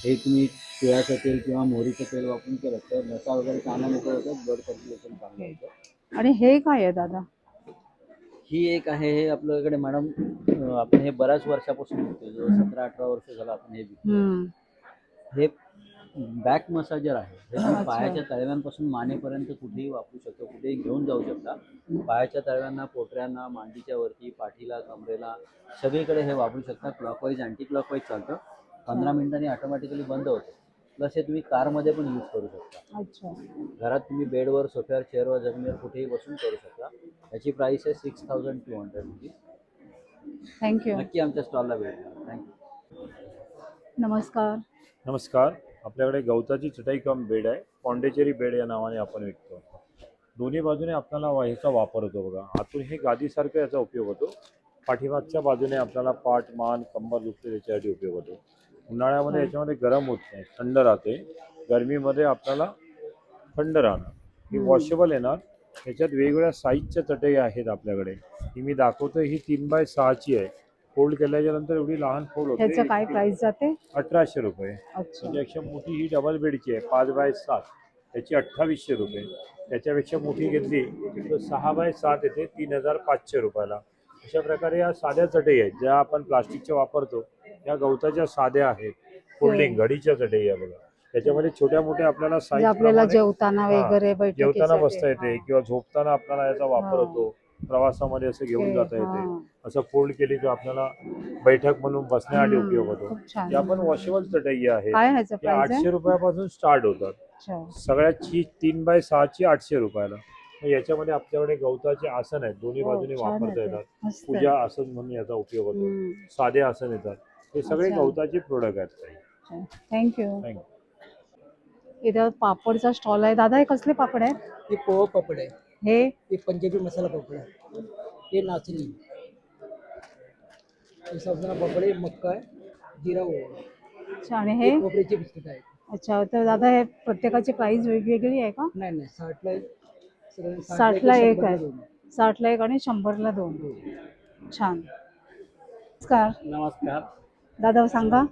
[SPEAKER 12] हे तुम्ही तिळाचं तेल किंवा मोहरीचं तेल वापरून केलं तर नसा वगैरे चांगला मोकळं होतं, ब्लड सर्क्युलेशन चांगलं होतं.
[SPEAKER 1] आणि हे काय आहे दादा?
[SPEAKER 12] ही एक आहे, हे आपल्याकडे मॅडम आपण हे बऱ्याच वर्षापासून विकतो, 17-18 वर्ष झालं आपण हे विकतो. हे बॅक मसाजर आहे. हे तुम्ही पायाच्या तळव्यांपासून मानेपर्यंत कुठेही वापरू शकतो, कुठेही घेऊन जाऊ शकता. पायाच्या तळव्यांना, पोटऱ्यांना, मांडीच्या वरती, पाठीला, कमरेला सगळीकडे हे वापरू शकता. क्लॉकवाईज, अँटी क्लॉकवाईज चालतं. 15 मिनिटांनी ऑटोमॅटिकली बंद होतं. प्लस हे तुम्ही कारमध्ये पण यूज करू शकता.
[SPEAKER 1] अच्छा,
[SPEAKER 12] घरात तुम्ही बेडवर, सोफ्यावर, चेअरवर, जमिनीवर कुठेही बसून करू शकता. याची प्राइस आहे 6200 रुपीज.
[SPEAKER 1] थँक्यू.
[SPEAKER 12] नक्की आमच्या स्टॉलला भेट द्या. थँक्यू.
[SPEAKER 1] नमस्कार.
[SPEAKER 13] नमस्कार. आपल्याकडे गवताची चटाई कम बेड आहे, पॉंडेचेरी बेड या नावाने आपण विकतो. दोन्ही बाजूने आपल्याला ह्याचा वापर होतो बघा. आतून हे गादीसारखं याचा उपयोग होतो. पाठीमागच्या बाजूने आपल्याला पाठ, मान, कंबर दुखते त्याच्यासाठी उपयोग होतो. उन्हाळ्यामध्ये याच्यामध्ये गरम होत नाही, थंड राहते. गरमीमध्ये आपल्याला थंड राहणार. ही वॉशेबल येणार. याच्यात वेगवेगळ्या साईजच्या चटई आहेत आपल्याकडे. ही मी दाखवतो, ही 3x6ची आहे. फोल्ड केल्याच्या नंतर एवढी लहान फोल्ड होते.
[SPEAKER 1] ह्याचं काय प्राइस जाते?
[SPEAKER 13] 1800 रुपये.
[SPEAKER 1] अच्छा,
[SPEAKER 13] त्याच्यापेक्षा मोठी ही डबल बेडची आहे, 5x7, त्याची 2800 रुपये. त्याच्यापेक्षा मोठी घेतली तर 6x7 येते, 3500 रुपयाला. अशा प्रकारे या साध्या चटई आहेत ज्या आपण प्लास्टिकच्या वापरतो, या गवताच्या साध्या आहेत. फोल्डिंग घडीच्या चटई आहे बघा. त्याच्यामध्ये छोट्या मोठ्या आपल्याला
[SPEAKER 1] म्हणजे
[SPEAKER 13] साईज
[SPEAKER 1] आपल्याला जेवताना वगैरे
[SPEAKER 13] जेवताना बसता येते
[SPEAKER 1] बैठकीसाठी.
[SPEAKER 13] किंवा झोपताना आपल्याला याचा वापर
[SPEAKER 1] हा.
[SPEAKER 13] होतो. प्रवासामध्ये असं घेऊन
[SPEAKER 1] ओके,
[SPEAKER 13] जाता येते.
[SPEAKER 1] हा.
[SPEAKER 13] असं फोल्ड केली तर आपल्याला बैठक म्हणून बसण्यासाठी उपयोग होतो.
[SPEAKER 1] खूप छान.
[SPEAKER 13] या पण वॉशेबल चटई आहेत.
[SPEAKER 1] काय ह्याचं
[SPEAKER 13] या
[SPEAKER 1] प्राइस आहे?
[SPEAKER 13] 800 रुपयापासून स्टार्ट होतात.
[SPEAKER 1] अच्छा.
[SPEAKER 13] सगळ्याची 3x6 800 रुपयाला. मग याच्यामध्ये आपल्याकडे गवताचे आसन आहेत, दोन्ही
[SPEAKER 1] हो,
[SPEAKER 13] बाजूने
[SPEAKER 1] छान
[SPEAKER 13] वापरता
[SPEAKER 1] आहे ते.
[SPEAKER 13] येतात.
[SPEAKER 1] मस्त आहे.
[SPEAKER 13] पूजा आसन म्हणून याचा उपयोग होतो.
[SPEAKER 1] हम्म.
[SPEAKER 13] साधे आसन येतात. हे सगळे
[SPEAKER 1] अच्छा.
[SPEAKER 13] गवताचे प्रोडक्ट आहेत काही.
[SPEAKER 1] थँक्यू.
[SPEAKER 13] थँक्यू.
[SPEAKER 1] इथं पापडचा स्टॉल आहे. दादा हे कसले पापड आहेत?
[SPEAKER 10] हे पोहा पापड आहे,
[SPEAKER 1] हे
[SPEAKER 10] हे पंजाबी मसाला पापड आहे, हे नाचणी, हे साबुदाणा पापड आहे, मक्का आहे, जिरा ओवा,
[SPEAKER 1] अच्छा. आणि
[SPEAKER 10] हे
[SPEAKER 1] हे
[SPEAKER 10] खोबऱ्याचे बिस्किट आहेत.
[SPEAKER 1] अच्छा. तर दादा हे प्रत्येकाची प्राइस वेगवेगळी आहे का?
[SPEAKER 10] नाही नाही 60ला एक, सगळं
[SPEAKER 1] 60ला एक
[SPEAKER 10] 100ला
[SPEAKER 1] आहे.
[SPEAKER 10] दोन.
[SPEAKER 1] 60ला एक आणि 100ला 2. छान. नमस्कार
[SPEAKER 14] नमस्कार.
[SPEAKER 1] दादा सांगा.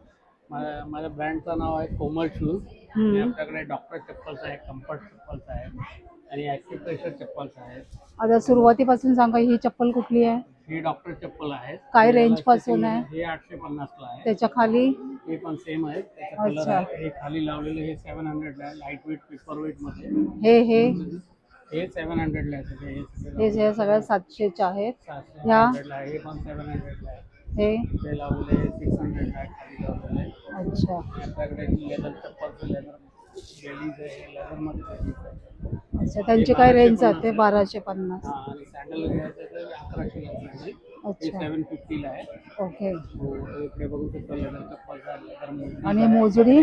[SPEAKER 14] माझ्या ब्रँडचं नाव आहे कोमल शूज.
[SPEAKER 1] हम्म.
[SPEAKER 14] आपल्याकडे डॉक्टर चप्पल्स आहे, कम्फर्ट चप्पल्स आहेत आणि ॲक्युप्रेशर चप्पल्स आहेत.
[SPEAKER 1] आता सुरुवातीपासून सांगा, ही चप्पल कुठली आहे?
[SPEAKER 14] ही डॉक्टर चप्पल आहे.
[SPEAKER 1] काय रेंज पासून आहे?
[SPEAKER 14] हे 850ला आहे.
[SPEAKER 1] त्याच्या खाली?
[SPEAKER 14] हे पण सेम आहे. त्याचा कलर
[SPEAKER 1] अच्छा.
[SPEAKER 14] आहे. हे खाली लावलेलं हे 700ला आहे, लाईट वेट पेपर वेट मध्ये.
[SPEAKER 1] हे
[SPEAKER 14] हे 700ला आहे. सगळे हे सगळे
[SPEAKER 1] हे जे सगळ्या 700चे आहेत.
[SPEAKER 14] 700
[SPEAKER 1] ह्या
[SPEAKER 14] 700ला आहे. हे पण 700ला आहे.
[SPEAKER 1] हे
[SPEAKER 14] ते लावलेले हे 600ला आहे, खाली लावलेले.
[SPEAKER 1] अच्छा.
[SPEAKER 14] आपल्याकडे लेदर चप्पलचं लेदर लेडीज आहे, लेदरमध्ये लेडीज आहे.
[SPEAKER 1] अच्छा. त्यांची काय रेंज जाते? 1250.
[SPEAKER 14] हा, आणि सँडल घ्यायचं तर 1100ला आहे. हे
[SPEAKER 1] अच्छा.
[SPEAKER 14] 750ला आहे.
[SPEAKER 1] ओके.
[SPEAKER 14] हो, इकडे बघू शकतो लेदर चप्पलचा लेदर मोजडी
[SPEAKER 1] आणि
[SPEAKER 14] आहे.
[SPEAKER 1] मोजडी?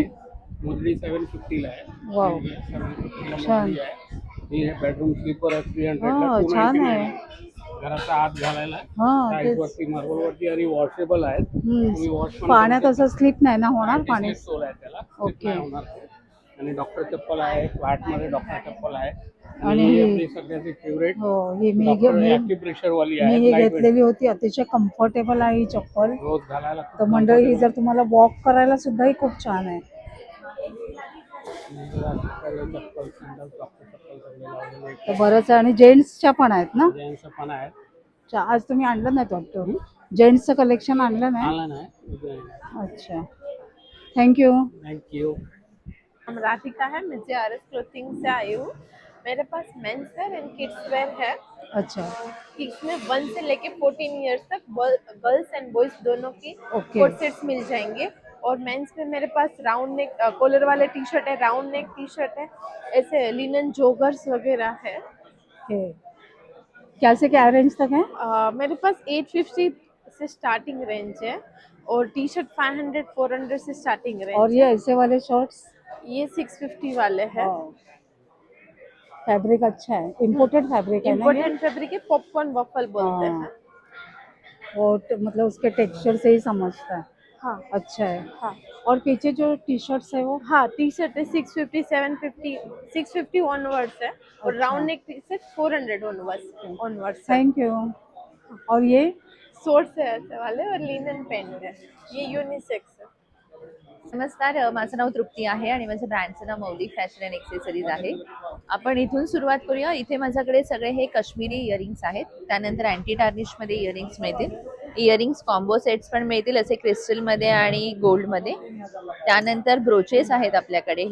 [SPEAKER 14] मोजडी 750ला आहे.
[SPEAKER 1] वाव.
[SPEAKER 14] हे 750ला
[SPEAKER 1] छान.
[SPEAKER 14] मोजडी आहे. हे बेडरूम स्लीपर आहे 300ला.
[SPEAKER 1] हा,
[SPEAKER 14] 299
[SPEAKER 1] छान आहे.
[SPEAKER 14] घराचा आत घालायला
[SPEAKER 1] हा,
[SPEAKER 14] टाईल्स
[SPEAKER 1] तेच.
[SPEAKER 14] वरती मार्बल वरती आणि वॉशेबल आहेत. तुम्ही वॉश पण
[SPEAKER 1] पाण्यात
[SPEAKER 14] करू
[SPEAKER 1] असं स्लिप नाही ना होणार पाणी?
[SPEAKER 14] शकता. सोल आहे त्याला.
[SPEAKER 1] ओके.
[SPEAKER 14] नाही होणार ते. आणि डॉक्टर चप्पल आहे, फ्लॅटमध्ये डॉक्टर चप्पल आहे.
[SPEAKER 1] आणि
[SPEAKER 14] ही
[SPEAKER 1] ही-
[SPEAKER 14] आपली सगळ्याची फेवरेट
[SPEAKER 1] हो, ही मी
[SPEAKER 14] ॲक्युप्रेशर वाली आहे.
[SPEAKER 1] ही
[SPEAKER 14] lightweight.
[SPEAKER 1] घेतलेली होती. अतिशय कम्फर्टेबल आहे ही चप्पल.
[SPEAKER 14] रोज घालायला खूप
[SPEAKER 1] तर मंडळी ही जर तुम्हाला वॉक करायला सुद्धा ही खूप छान आहे.
[SPEAKER 14] चप्पल सॅन्डल डॉक्टर चप्पल सगळे लावलेले
[SPEAKER 1] तर बरंच आहे. आणि जेंट्सच्या पण आहेत ना?
[SPEAKER 14] जेंट्स पण आहेत.
[SPEAKER 1] अच्छा, आज तुम्ही आणलं नाही वाटतं? जेंट्सचं कलेक्शन आणलं नाही?
[SPEAKER 14] आला नाही.
[SPEAKER 1] अच्छा. थँक्यू.
[SPEAKER 14] थँक्यू.
[SPEAKER 15] हम राधिका है, मैं JRS क्लोथिंग से आई हूँ। मेरे पास men's wear and kids wear है।
[SPEAKER 1] अच्छा.
[SPEAKER 15] किड्स में 1 से लेके 14 इयर्स तक गर्ल्स एंड बॉयज दोनों की
[SPEAKER 1] ओके।
[SPEAKER 15] कोट सेट्स मिल जाएंगे। और मेंस में मेरे पास राउंड नेक कॉलर वाले टी शर्ट है, राउंड नेक टी शर्ट है, ऐसे लिनन जोगर्स वगैरह है।
[SPEAKER 1] ओके. क्या से क्या रेंज तक है?
[SPEAKER 15] मेरे पास 850 से स्टार्टिंग रेंज है और टी शर्ट 500 400 से स्टार्टिंग रेंज
[SPEAKER 1] और ये ऐसे वाले शॉर्ट्स?
[SPEAKER 15] ये 650 वाले हैं।
[SPEAKER 1] फैब्रिक अच्छा है, इम्पोर्टेड फैब्रिक है ना ये?
[SPEAKER 15] इम्पोर्टेंट फैब्रिक है, पॉपकॉर्न वफल बोलते
[SPEAKER 1] हाँ।
[SPEAKER 15] हैं।
[SPEAKER 1] और मतलब उसके टेक्सचर से ही समझता है।
[SPEAKER 15] हाँ
[SPEAKER 1] अच्छा है।
[SPEAKER 15] हाँ
[SPEAKER 1] और पीछे जो टी शर्ट्स है वो?
[SPEAKER 15] हाँ, टी शर्ट है 650 750 650 ऑनवर्ड्स है और
[SPEAKER 1] अच्छा।
[SPEAKER 15] Round neck T shirt 400 onwards है।
[SPEAKER 1] Thank you. और ये
[SPEAKER 15] शॉर्ट्स है ऐसे वाले और लिनन पैंट है, ये यूनिसेक्स है।
[SPEAKER 16] नमस्कार, माझं नाव तृप्ती आहे आणि माझ्या ब्रँडचं नाव मौलिक फॅशन अँड एक्सेसरीज आहे. आपण इथून सुरुवात करूया. इथे माझ्याकडे सगळे हे काश्मीरी इयरिंग्स आहेत. त्यानंतर अँटी टार्निशमध्ये इयरिंग्स मिळतील. इयरिंग्स कॉम्बो सेट्स पण मिळतील, असे क्रिस्टलमध्ये आणि गोल्डमध्ये. त्यानंतर ब्रोचेस आहेत आपल्याकडे.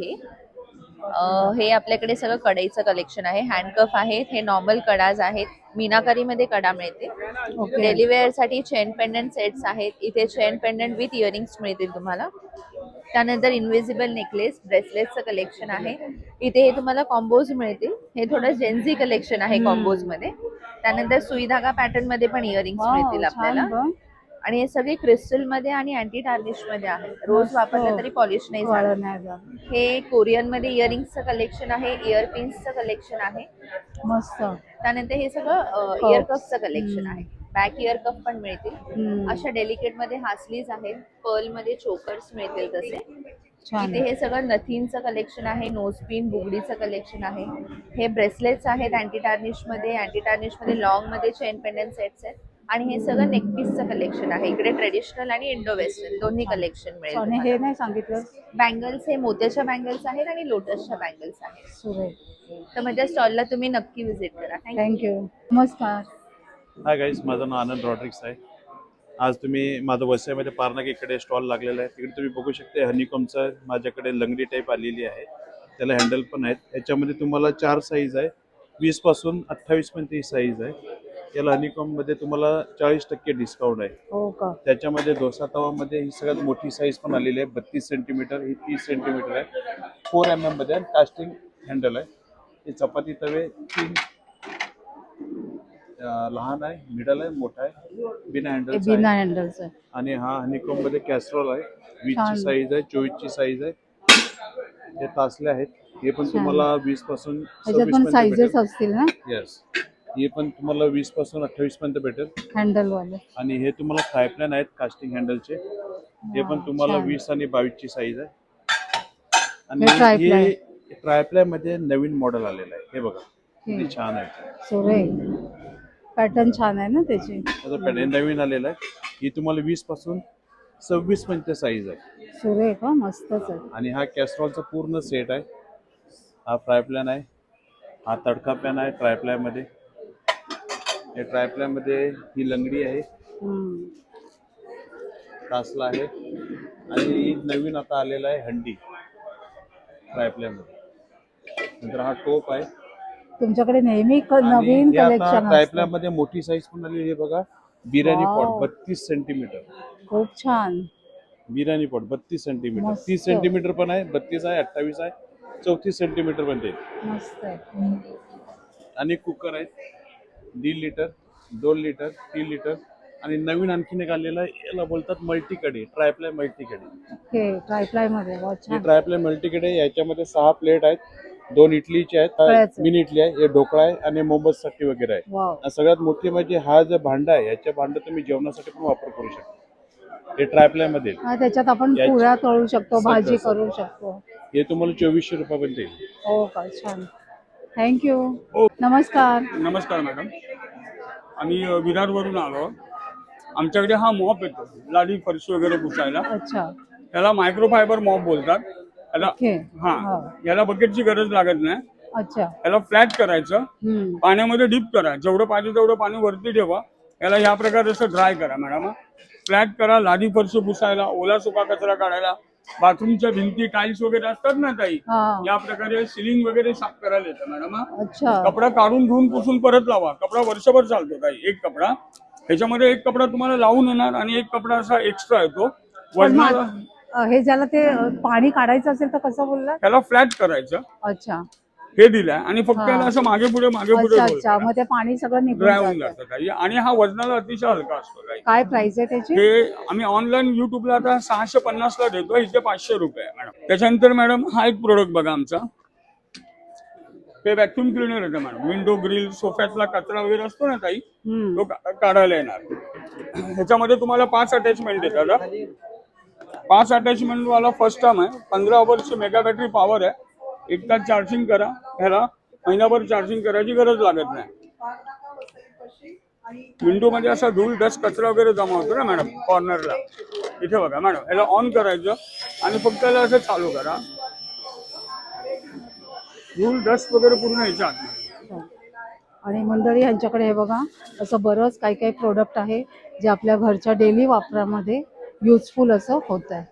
[SPEAKER 16] हे आपल्याकडे सगळं कढईचं कलेक्शन आहे. हँडकफ आहेत, हे नॉर्मल कडाज आहेत, मीनाकारीमध्ये कडा मिळते. डेली वेअरसाठी चेन पेंडंट सेट्स आहेत. इथे चेन पेंडंट विथ इयरिंग्स मिळतील तुम्हाला. त्यानंतर इन्व्हिजिबल नेकलेस ब्रेसलेटचं कलेक्शन आहे. इथे हे तुम्हाला कॉम्बोज मिळतील. हे थोडं जेन्झी कलेक्शन आहे कॉम्बोजमध्ये. त्यानंतर सुई धागा पॅटर्नमध्ये पण इयरिंग्स मिळतील आपल्याला. आणि हे सगळे क्रिस्टलमध्ये आणि अँटी टार्निशमध्ये आहे. रोज वापरलं तरी पॉलिश नाही झालं. हे कोरियनमध्ये इयरिंग्सचं कलेक्शन आहे, इयरपिन्सचं कलेक्शन आहे.
[SPEAKER 1] मस्त.
[SPEAKER 16] त्यानंतर हे सगळं इयर कफचं कलेक्शन आहे. बॅक इयर कफ पण मिळतील. अशा डेलिकेट मध्ये हासलीज आहेत, पर्ल मध्ये चोकर्स मिळतील तसे. इथे हे सगळं नथींचं कलेक्शन आहे, नोजपिन बुगडीचं कलेक्शन आहे. हे ब्रेसलेट्स आहेत अँटी टार्निश मध्ये लॉंग मध्ये चेन पेंडंट सेट्स आहेत. आणि हे सगळं नेकपीसचं कलेक्शन आहे. इकडे ट्रेडिशनल आणि इंडो वेस्टर्न दोन्ही कलेक्शन
[SPEAKER 1] आणि हे
[SPEAKER 16] मिळेल.
[SPEAKER 1] नाही सांगितलं?
[SPEAKER 16] बँगल्स हे मोत्याच्या बँगल्स आहेत आणि लोटसच्या बँगल्स आहेत.
[SPEAKER 1] सुरेख.
[SPEAKER 16] तर माझ्या स्टॉलला तुम्ही नक्की व्हिजिट करा.
[SPEAKER 1] थँक्यू. नमस्कार.
[SPEAKER 17] हाय गाईज, माझं नाव आनंद रॉड्रिक्स आहे. आज तुम्ही माझं वसईमध्ये पारनाकीकडे स्टॉल लागलेला आहे. तिकडे तुम्ही बघू शकता हनीकॉमचं माझ्याकडे लंगडी टाईप आलेली आहे. त्याला हँडल पण आहेत. याच्यामध्ये तुम्हाला 4 साईज आहे. 20 पासून 28 पर्यंत ही साईज आहे. याला हनीकॉममध्ये तुम्हाला 40% डिस्काउंट आहे.
[SPEAKER 1] हो का?
[SPEAKER 17] त्याच्यामध्ये डोसा तवामध्ये ही सगळ्यात मोठी साईज पण आलेली आहे. 32 सेंटीमीटर, ही 30 सेंटीमीटर आहे. 4 mm मध्ये आहे. कास्टिंग हँडल आहे. हे चपाती तवे 3 लहान आहे, मिडल आहे, मोठा आहे, बिना हँडलचा
[SPEAKER 1] बिना
[SPEAKER 17] आहे.
[SPEAKER 1] हँडलचं आहे.
[SPEAKER 17] आणि हा हनीकॉम मध्ये कॅस्ट्रॉल आहे. 20
[SPEAKER 1] छान.
[SPEAKER 17] ची साईज आहे, 24 ची साईज आहे. हे तासले आहेत. हे पण
[SPEAKER 1] छान.
[SPEAKER 17] तुम्हाला 20 पासून
[SPEAKER 1] त्याच्यात
[SPEAKER 17] 26
[SPEAKER 1] पण
[SPEAKER 17] पर्यंत
[SPEAKER 1] साईजेस
[SPEAKER 17] भेटेल.
[SPEAKER 1] असतील ना
[SPEAKER 17] येस, हे पण तुम्हाला 20 पासून 28 पर्यंत भेटेल.
[SPEAKER 1] हँडल वाले?
[SPEAKER 17] आणि हे तुम्हाला फ्राय पॅन आहेत कास्टिंग हँडलचे. हे पण तुम्हाला
[SPEAKER 1] छान.
[SPEAKER 17] 20 आणि 22 ची साईज आहे. आणि
[SPEAKER 1] हे fry pan.
[SPEAKER 17] हे ट्रायप्लाय मध्ये नवीन मॉडेल आलेलं आहे. हे बघा किती छान आहे.
[SPEAKER 1] सुरे पॅटर्न छान आहे ना त्याची.
[SPEAKER 17] त्याचा पॅटर्न नवीन आलेला आहे. ही तुम्हाला 20 पासून 26 पर्यंत साईज आहे.
[SPEAKER 1] सुरे का मस्तच आहे.
[SPEAKER 17] आणि हा कॅस्ट्रॉलचा पूर्ण सेट आहे. हा फ्राय पॅन आहे, हा तडका पॅन आहे ट्रायप्लाय मध्ये. हे ट्रायप्लाय मध्ये ही लंगडी आहे, तासला आहे. आणि नवीन आता आलेला आहे हंडी ट्रायप्लाय मध्ये. नंतर हा टोप आहे.
[SPEAKER 1] तुमच्याकडे नेहमी
[SPEAKER 17] आणि
[SPEAKER 1] नवीन
[SPEAKER 17] हे आता
[SPEAKER 1] कलेक्शन
[SPEAKER 17] ट्रायप्लाय
[SPEAKER 1] असतं.
[SPEAKER 17] मध्ये मोठी साईज पण आली. हे बघा बिर्याणी
[SPEAKER 1] वाव.
[SPEAKER 17] Pot 32 centimetre.
[SPEAKER 1] खूप छान.
[SPEAKER 17] बिर्याणी पॉट 32 सेंटीमीटर,
[SPEAKER 1] मस्त.
[SPEAKER 17] 30 सेंटीमीटर पण आहे, 32 आहे, 28 आहे, 34 सेंटीमीटर पण ते.
[SPEAKER 1] मस्त आहे.
[SPEAKER 17] आणि कुकर आहेत 1.5 लिटर, 2 लिटर, 3 लिटर. आणि नवीन आणखीन एक आलेला आहे, याला बोलतात मल्टी कढई, ट्रायप्लाय मल्टी कढई.
[SPEAKER 1] ओके, ट्रायप्लाय मध्ये बहुत
[SPEAKER 17] हे
[SPEAKER 1] छान.
[SPEAKER 17] ट्रायप्लाय मल्टी कढई. याच्यामध्ये 6 प्लेट आहेत, 2 इडलीचे आहेत,
[SPEAKER 1] ढोकळ्याचे.
[SPEAKER 17] मिनी इडली आहे, हे ढोकळा आहे आणि मोमोजसाठी वगैरे आहे.
[SPEAKER 1] वाव.
[SPEAKER 17] आणि सगळ्यात मोठी म्हणजे हा जो भांडा आहे, याच्या भांडा तुम्ही जेवणासाठी पण वापर करू शकता. हे ट्रायप्लाय मध्ये.
[SPEAKER 1] हा, त्याच्यात आपण
[SPEAKER 17] याची-
[SPEAKER 1] पुऱ्या तळू शकतो,
[SPEAKER 17] सगळं,
[SPEAKER 1] भाजी
[SPEAKER 17] सगळं.
[SPEAKER 1] करू शकतो.
[SPEAKER 17] हे तुम्हाला 2400 रुपयापर्यंत येईल.
[SPEAKER 1] हो का, छान. थँक्यू. नमस्कार.
[SPEAKER 14] नमस्कार मॅडम, आम्ही विरारवरून आलो. आमच्याकडे हा मॉप येतो लादी फरशी वगैरे पुसायला.
[SPEAKER 1] अच्छा.
[SPEAKER 14] त्याला मायक्रोफायबर मॉप बोलतात. याला
[SPEAKER 1] ओके.
[SPEAKER 14] हा, याला बकेटची गरज लागत नाही.
[SPEAKER 1] अच्छा.
[SPEAKER 14] याला फ्लॅट करायचं, पाण्यामध्ये डीप करा, जेवढं पाहिजे तेवढं पाणी वरती ठेवा. याला या प्रकारे असं ड्राय करा मॅडम. फ्लॅट करा, लादी फरशी पुसायला, ओला सुका कचरा काढायला, बाथरूमच्या भिंती टाईल्स वगैरे असतात ना ताई, या प्रकारे सिलिंग वगैरे साफ करायला येतं मॅडम.
[SPEAKER 1] अच्छा.
[SPEAKER 14] कपडा काढून धुवून पुसून परत लावा. कपडा वर्षभर चालतो ताई. एक कपडा, ह्याच्यामध्ये एक कपडा तुम्हाला लावून येणार आणि एक कपडा असा एक्स्ट्रा येतो
[SPEAKER 1] पण
[SPEAKER 14] वजनाला.
[SPEAKER 1] हे ज्याला ते पाणी काढायचं असेल तर कसं बोलला?
[SPEAKER 14] त्याला फ्लॅट करायचं.
[SPEAKER 1] अच्छा.
[SPEAKER 14] हे दिलंय आणि फक्त याला असं मागे पुढे
[SPEAKER 1] अच्छा अच्छा, मग ते पाणी सगळं निघून
[SPEAKER 14] ड्राय होऊन
[SPEAKER 1] जातं.
[SPEAKER 14] जातं ताई. आणि हा वजनाला अतिशय हलका असतो ताई.
[SPEAKER 1] काय प्राइस आहे त्याची?
[SPEAKER 14] हे आम्ही ऑनलाईन युट्यूबला आता 650 ला देतो, इथे 500 रुपये आहे मॅडम. त्याच्यानंतर मॅडम हा एक प्रोडक्ट बघा आमचा, ते व्हॅक्युम क्लिनर येतं मॅडम. विंडो ग्रिल, सोफ्यातला कचरा वगैरे असतो ना ताई, तो काढायला येणार. ह्याच्यामध्ये तुम्हाला 5 अटॅचमेंट येतात. 5 अटॅचमेंट वाला फर्स्ट टाइम आहे. 15 अवरची मेगा बॅटरी पॉवर आहे. 1 तास चार्जिंग करा. ह्याला महिनाभर चार्जिंग करायची गरज लागत नाही. विंडो मध्ये असा धूळ डस्ट कचरा वगैरे जमा होतो ना मॅडम कॉर्नरला, इथे बघा मॅडम. याला ऑन करायचं आणि फक्त याला असं चालू करा. धूळ डस्ट वगैरे पूर्ण याच्या आत.
[SPEAKER 1] आणि मंडळी यांच्याकडे हे बघा असं बरंच काही काही प्रोडक्ट आहे जे आपल्या घरच्या डेली वापरामध्ये युजफुल असं होत आहे.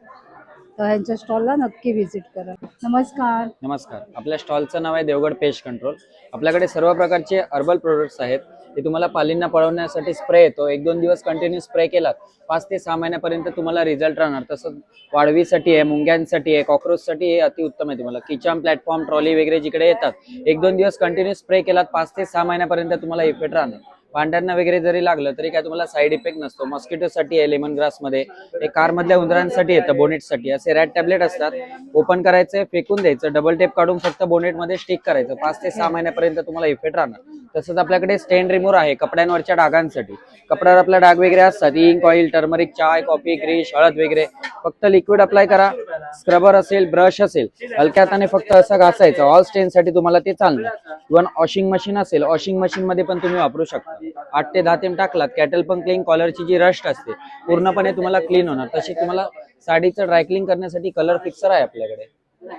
[SPEAKER 1] तर ह्यांच्या स्टॉलला नक्की व्हिजिट करा. नमस्कार.
[SPEAKER 18] नमस्कार. आपल्या स्टॉलचं नाव आहे देवगड पेस्ट कंट्रोल. आपल्याकडे सर्व प्रकारचे हर्बल प्रोडक्ट्स आहेत. ते तुम्हाला पालींना पळवण्यासाठी स्प्रे येतो. 1-2 दिवस कंटिन्यू स्प्रे केलात 5 ते 6 महिन्यापर्यंत तुम्हाला रिझल्ट राहणार. तसंच वाढवीसाठी आहे, मुंग्यांसाठी आहे, कॉक्रोचसाठी हे अतिउत्तम आहे. तुम्हाला किचन, प्लॅटफॉर्म, ट्रॉली वगैरे जिकडे येतात 1-2 दिवस कंटिन्यू स्प्रे केलात 5 ते 6 महिन्यापर्यंत तुम्हाला इफेक्ट राहणार. भांड्यांना वगैरे जरी लागलं तरी काय तुम्हाला साईड इफेक्ट नसतो. मॉस्किटोसाठी आहे लेमन ग्रास मध्ये, हे कारमधल्या उंदरांसाठी येतं, बोनेटसाठी. असे रॅट टॅबलेट असतात. ओपन करायचं, फेकून द्यायचं, डबल टेप काढून फक्त बोनेटमध्ये स्टिक करायचं. 5 ते 6 महिन्यापर्यंत तुम्हाला इफेक्ट राहणार. तसंच आपल्याकडे स्टेन रिमूव्हर आहे कपड्यांवरच्या डागांसाठी. कपड्यावर आपल्या डाग वगैरे असतात, इंक, ऑइल, टर्मरिक, चाय, कॉफी, ग्रीश, हळद वगैरे. फक्त लिक्विड अप्लाय करा. स्क्रबर असेल, ब्रश असेल, हलक्या हाताने फक्त असं घासायचं. ऑल स्टेन साठी तुम्हाला ते चालणार. इव्हन वॉशिंग मशीन असेल, वॉशिंग मशीन मध्ये पण तुम्ही वापरू शकता. 8 ते 10 थेंब टाकलात, कॅटल पण क्लीन, कॉलरची जी रस्ट असते पूर्णपणे तुम्हाला क्लीन होणार. तशी तुम्हाला साडीचं ड्रायक्लिंग करण्यासाठी कलर फिक्सर आहे आपल्याकडे.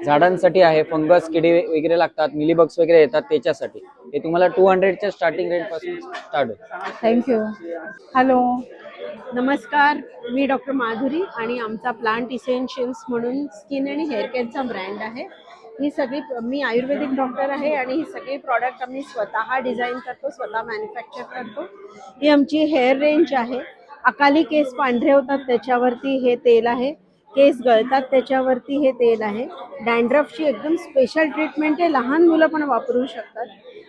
[SPEAKER 18] झाडांसाठी आहे, फंगस किडे वगैरे लागतात, मिलीबग्स वगैरे येतात त्याच्यासाठी. हे तुम्हाला 200च्या स्टार्टिंग रेट पासून स्टार्ट होईल.
[SPEAKER 1] थँक्यू. हॅलो.
[SPEAKER 9] नमस्कार, मी डॉक्टर माधुरी आणि आमचा प्लांट इसेन्शियल्स म्हणून स्किन आणि हेअर केअरचा ब्रँड आहे. ही सगळी मी आयुर्वेदिक डॉक्टर आहे आणि ही सगळी प्रॉडक्ट आम्ही स्वतः डिझाईन करतो, स्वतः मॅन्युफॅक्चर करतो. ही आमची हेअर रेंज आहे. अकाली केस पांढरे होतात त्याच्यावरती हे तेल आहे, केस गळतात त्याच्यावरती हे तेल आहे. डॅन्ड्रफची एकदम स्पेशल ट्रीटमेंट आहे, लहान मुलं पण वापरू शकतात.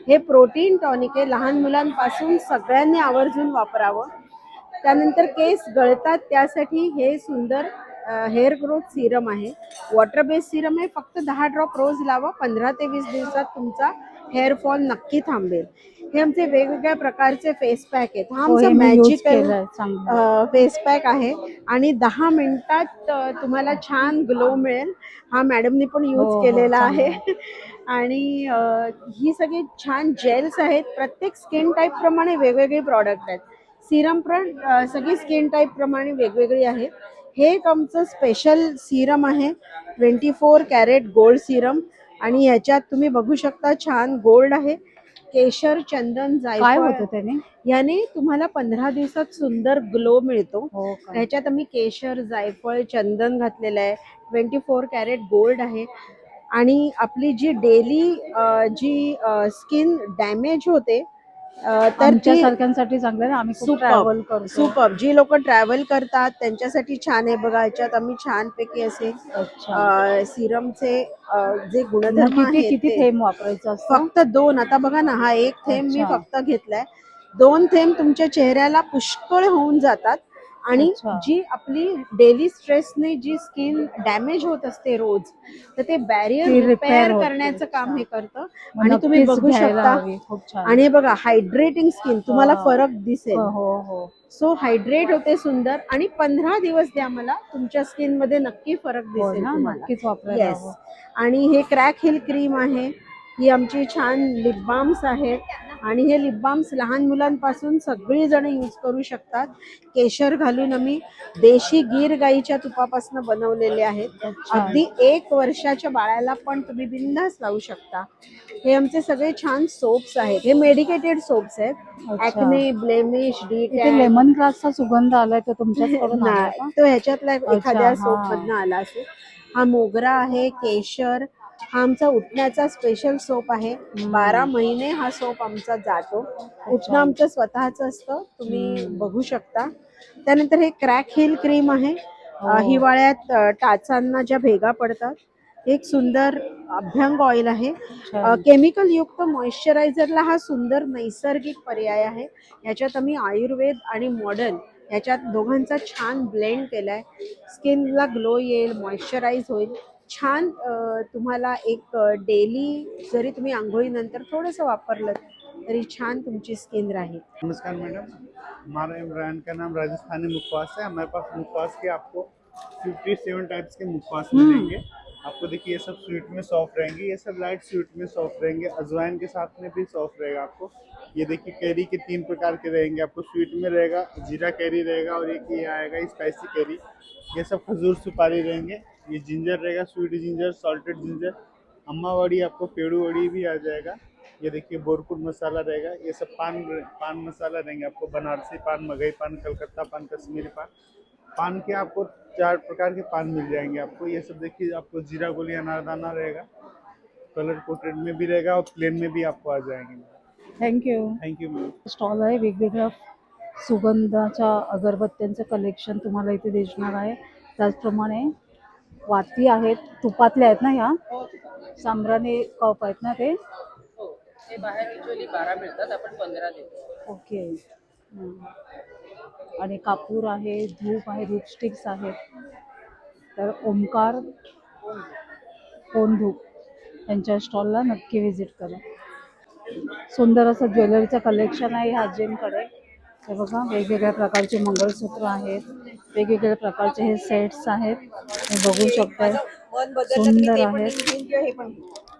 [SPEAKER 9] हे प्रोटीन टॉनिक आहे, लहान मुलांपासून सगळ्यांनी आवर्जून वापरावं. त्यानंतर केस गळतात त्यासाठी हे सुंदर हेअर ग्रोथ सिरम आहे, वॉटर बेस्ड सिरम आहे. फक्त 10 ड्रॉप रोज लावा, 15 ते 20 दिवसात तुमचा हेअर फॉल नक्की थांबेल. हे आमचे वेगवेगळ्या प्रकारचे फेस पॅक आहेत. हा आमचा मॅजिकल फेस पॅक आहे आणि 10 मिनिटात तुम्हाला छान ग्लो मिळेल. हा मॅडमनी पण यूज केलेला आहे. आणि ही सगळी छान जेल्स आहेत. प्रत्येक स्किन टाईप प्रमाणे वेगवेगळे प्रॉडक्ट आहेत. सिरम पण सगळी स्किन टाईप प्रमाणे वेगवेगळी आहे. हे एक आमचं स्पेशल सिरम आहे, 24 कॅरेट गोल्ड सिरम. आणि ह्याच्यात तुम्ही बघू शकता छान गोल्ड आहे. केशर, चंदन,
[SPEAKER 1] काय
[SPEAKER 9] जायफळ
[SPEAKER 1] होतं त्याने?
[SPEAKER 9] याने तुम्हाला 15 दिवसात सुंदर ग्लो मिळतो.
[SPEAKER 1] हो का?
[SPEAKER 9] ह्याच्यात आम्ही केशर, जायफळ, चंदन घातलेलं आहे. 24 कॅरेट गोल्ड आहे. आणि आपली जी डेली जी स्किन डॅमेज होते तर ती
[SPEAKER 1] आमच्यासारख्यांसाठी चांगलं आहे ना, आम्ही खूप ट्रॅव्हल करतो.
[SPEAKER 9] सुपर जी लोक ट्रॅव्हल करतात त्यांच्यासाठी छान आहे बघा. ह्याच्यात आम्ही छानपैकी असे सिरमचे जे गुणधर्म आहेत
[SPEAKER 1] किती
[SPEAKER 9] ते
[SPEAKER 1] थेंब वापरायचं असतं?
[SPEAKER 9] फक्त 2. आता बघा ना, हा एक थेंब मी
[SPEAKER 1] अच्छा.
[SPEAKER 9] फक्त घेतलाय. 2 थेंब तुमच्या चेहऱ्याला पुष्कळ होऊन जातात. आणि
[SPEAKER 1] अच्छा.
[SPEAKER 9] जी आपली डेली स्ट्रेसने जी स्किन डॅमेज होत असते रोज, तर ते बॅरियर
[SPEAKER 1] ती
[SPEAKER 9] रिपेअर
[SPEAKER 1] repair होते.
[SPEAKER 9] करण्याचं काम हे करतं.
[SPEAKER 1] मग
[SPEAKER 9] आणि तुम्ही
[SPEAKER 1] नक्कीच
[SPEAKER 9] बघू
[SPEAKER 1] घ्यायला
[SPEAKER 9] शकता.
[SPEAKER 1] हवी. खूप छान.
[SPEAKER 9] आणि हे बघा हायड्रेटिंग स्किन, तुम्हाला
[SPEAKER 1] हा.
[SPEAKER 9] फरक दिसेल.
[SPEAKER 1] हो हो.
[SPEAKER 9] सो हायड्रेट होते सुंदर. आणि 15 दिवस द्या मला, तुमच्या स्किन मध्ये नक्की फरक
[SPEAKER 1] हो
[SPEAKER 9] दिसेल
[SPEAKER 1] ना,
[SPEAKER 9] तुम्हाला.
[SPEAKER 1] नक्कीच वापरायला
[SPEAKER 9] येस.
[SPEAKER 1] हवं.
[SPEAKER 9] आणि हे क्रॅक हिल क्रीम आहे. ही आमची छान लिप बाम्स आहेत. आणि हे लिप बाम्स लहान मुलांपासून सगळी जण यूज करू शकतात. केशर घालून आम्ही देशी गीर गाईच्या तुपापासून बनवलेले आहेत. अगदी 1 वर्षाच्या बाळाला पण तुम्ही बिंदास लावू शकता. हे आमचे सगळे छान सोप्स आहेत. हे मेडिकेटेड सोप्स आहेत.
[SPEAKER 1] अच्छा.
[SPEAKER 9] ॲक्ने, ब्लेमिश, डी
[SPEAKER 1] इथे
[SPEAKER 9] टॅन.
[SPEAKER 1] लेमन ग्रासचा सुगंध आलाय, तो तुमच्याचकडून आला
[SPEAKER 9] नाही,
[SPEAKER 1] का?
[SPEAKER 9] तो ह्याच्यातला एखाद्या
[SPEAKER 1] हा.
[SPEAKER 9] सोप मधनं आला असेल. हा मोगरा आहे, केशर. हा आमचा उठण्याचा स्पेशल सोप आहे. 12 महिने हा सोप आमचा जातो. उठणं आमचं स्वतःच असतं, तुम्ही बघू शकता. त्यानंतर हे क्रॅक हिल क्रीम आहे. हिवाळ्यात टाचांना ज्या भेगा पडतात, एक सुंदर अभ्यंग ऑइल आहे. केमिकल युक्त मॉइश्चरायझरला हा सुंदर नैसर्गिक पर्याय आहे. याच्यात आम्ही आयुर्वेद आणि मॉडर्न याच्यात दोघांचा छान ब्लेंड केलाय. स्किनला ग्लो येईल, मॉइश्चराईज होईल छान. तुम्हाला एक डेली जरी तुम्ही आंघोळीनंतर थोडंसं वापरलं तरी छान तुमची स्किन राहील.
[SPEAKER 17] नमस्कार मैडम, हमारे ब्रांड का नाम राजस्थानी मुखवास है। हमारे पास मुखवास के आपको 57 टाइप्स के मुखवास मिलेंगे। आपको देखिए ये सब स्वीट में सॉफ्ट रहेंगे, ये सब लाइट स्वीट में सॉफ्ट रहेंगे, अजवाइन के साथ में भी सॉफ्ट रहेगा आपको। ये देखिए कैरी के 3 प्रकार के रहेंगे, आपको स्वीट में रहेगा, जीरा कैरी रहेगा और एक ये आएगा स्पाइसी कैरी। ये सब खजूर सुपारी रहेंगे। ये जिंजर रहेगा, स्वीट जिंजर, सॉल्टेड जिंजर। अम्मा वड़ी, आपको पेड़ू वड़ी भी आ जाएगा। ये देखिए बोरकुट मसाला रहेगा। ये सब पान मसाला रहेंगे, आपको बनारसी पान, मगई पान, कलकत्ता पान, कश्मीरी पान। पान के आपको 4 प्रकार के पान मिल जाएंगे आपको। ये सब देखिए आपको जीरा गोली अनारदाना रहेगा, कलर कोटेड में भी रहेगा और प्लेन में भी आपको आ जाएंगे।
[SPEAKER 1] थँक्यू.
[SPEAKER 17] मैम।
[SPEAKER 1] स्टॉल आहे, वेगवेगळ्या सुगंधाच्या अगरबत्त्यांचं कलेक्शन तुम्हाला इथे दिसणार आहे. त्याचप्रमाणे वाती आहेत, तुपातल्या आहेत ना ह्या? सांब्राणी कप आहेत ना ते?
[SPEAKER 3] ते बाहेर ॲक्च्युअली 12 मिळतात, आपण 15 देतो.
[SPEAKER 1] ओके. आणि कापूर आहे, धूप आहे, धूप स्टिक्स आहेत. तर ओमकार कोण धूप यांच्या स्टॉलला नक्की व्हिजिट करा. सुंदर असं ज्वेलरीचं कलेक्शन आहे आजींकडे. हे बघा, वेगवेगळ्या प्रकारचे मंगळसूत्र आहेत, वेगवेगळ्या प्रकारचे हे सेट्स आहेत. हे बघू शकताय, सुंदर आहेत.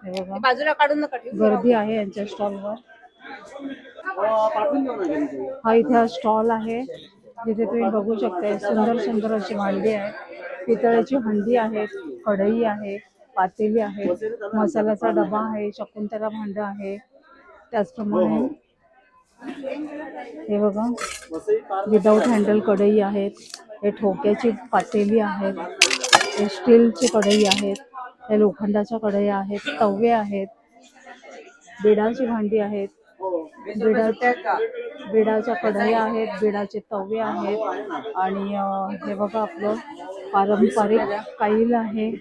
[SPEAKER 1] हे बघा,
[SPEAKER 9] बाजूला काढून नका ठेवू.
[SPEAKER 1] गर्दी आहे यांच्या स्टॉलवर. हा इथे हा स्टॉल आहे जिथे तुम्ही बघू शकता सुंदर सुंदर अशी भांडी आहेत. पितळेची हंडी आहेत, कढई आहे, पातेली आहे, मसाल्याचा डबा आहे, शकुंतला भांड आहे. त्याचप्रमाणे हे बघा विदाऊट हँडल कढई आहेत, हे ठोक्याची पातेली आहेत, हे स्टीलची कढई आहेत, हे लोखंडाच्या कढया आहेत, तवे आहेत, बिडाची भांडी आहेत, बिडाच्या कढया आहेत, बिडाचे तवे आहेत आणि हे बघा आपलं पारंपरिक काईल आहे,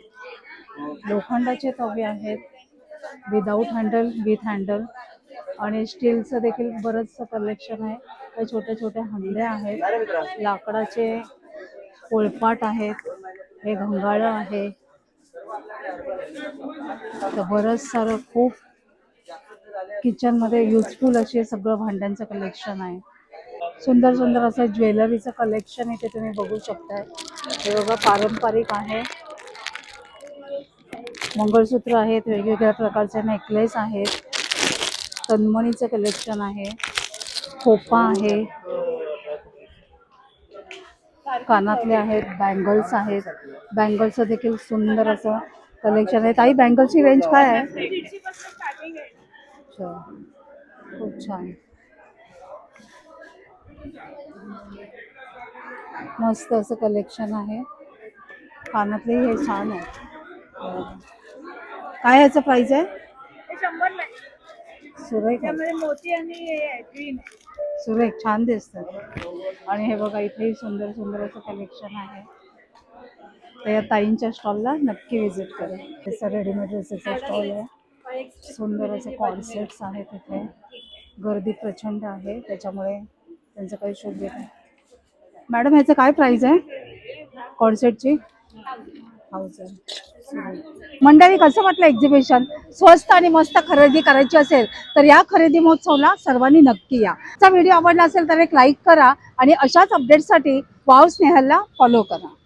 [SPEAKER 1] लोखंडाचे तवे आहेत, विदाऊट हँडल, विथ हँडल आणि स्टीलचं देखील बरंचसं कलेक्शन आहे. हे छोटे छोटे हंडे आहेत, लाकडाचे पोळपाट आहेत, हे घंगाळं आहे, तर बरंच सारं खूप किचनमध्ये युजफुल असे सगळं भांड्यांचं कलेक्शन आहे. सुंदर सुंदर असं ज्वेलरीचं कलेक्शन इथे तुम्ही बघू शकताय. हे बघा पारंपरिक आहे, मंगळसूत्र आहेत, वेगवेगळ्या प्रकारचे नेकलेस आहेत, तन्मणीचं कलेक्शन आहे, खोपा आहे, कानातले आहेत, बँगल्स आहेत, बँगल्सचं देखील सुंदर असं कलेक्शन आहे. ताई बँगल्सची रेंज काय आहे? अच्छा, खूप छान, मस्त असं कलेक्शन आहे. कानातले हे छान आहे. काय याचं प्राइस आहे?
[SPEAKER 19] 100 ला.
[SPEAKER 1] सुरेख
[SPEAKER 19] त्यामध्ये मोती आणि ग्रीन.
[SPEAKER 1] सुरेख छान दिसतात. आणि हे बघा इथेही सुंदर सुंदर असं कलेक्शन आहे. तर या ताईंच्या स्टॉलला नक्की व्हिजिट करा. त्याचा रेडीमेड ड्रेसेसचा स्टॉल आहे. सुंदर असे कॉर्सेट्स आहेत इथे. गर्दी प्रचंड आहे त्याच्यामुळे त्यांचं काही शोध घेत नाही. मॅडम ह्याचं काय प्राइस आहे कॉर्सेटची? 1000. मंडळी कसं वाटलं एक्झिबिशन? स्वस्त आणि मस्त खरेदी करायची असेल तर या खरेदी महोत्सवला सर्वांनी नक्की या. व्हिडिओ आवडला असेल तर एक लाईक करा आणि अशाच अपडेट्ससाठी वाव स्नेहलला फॉलो करा.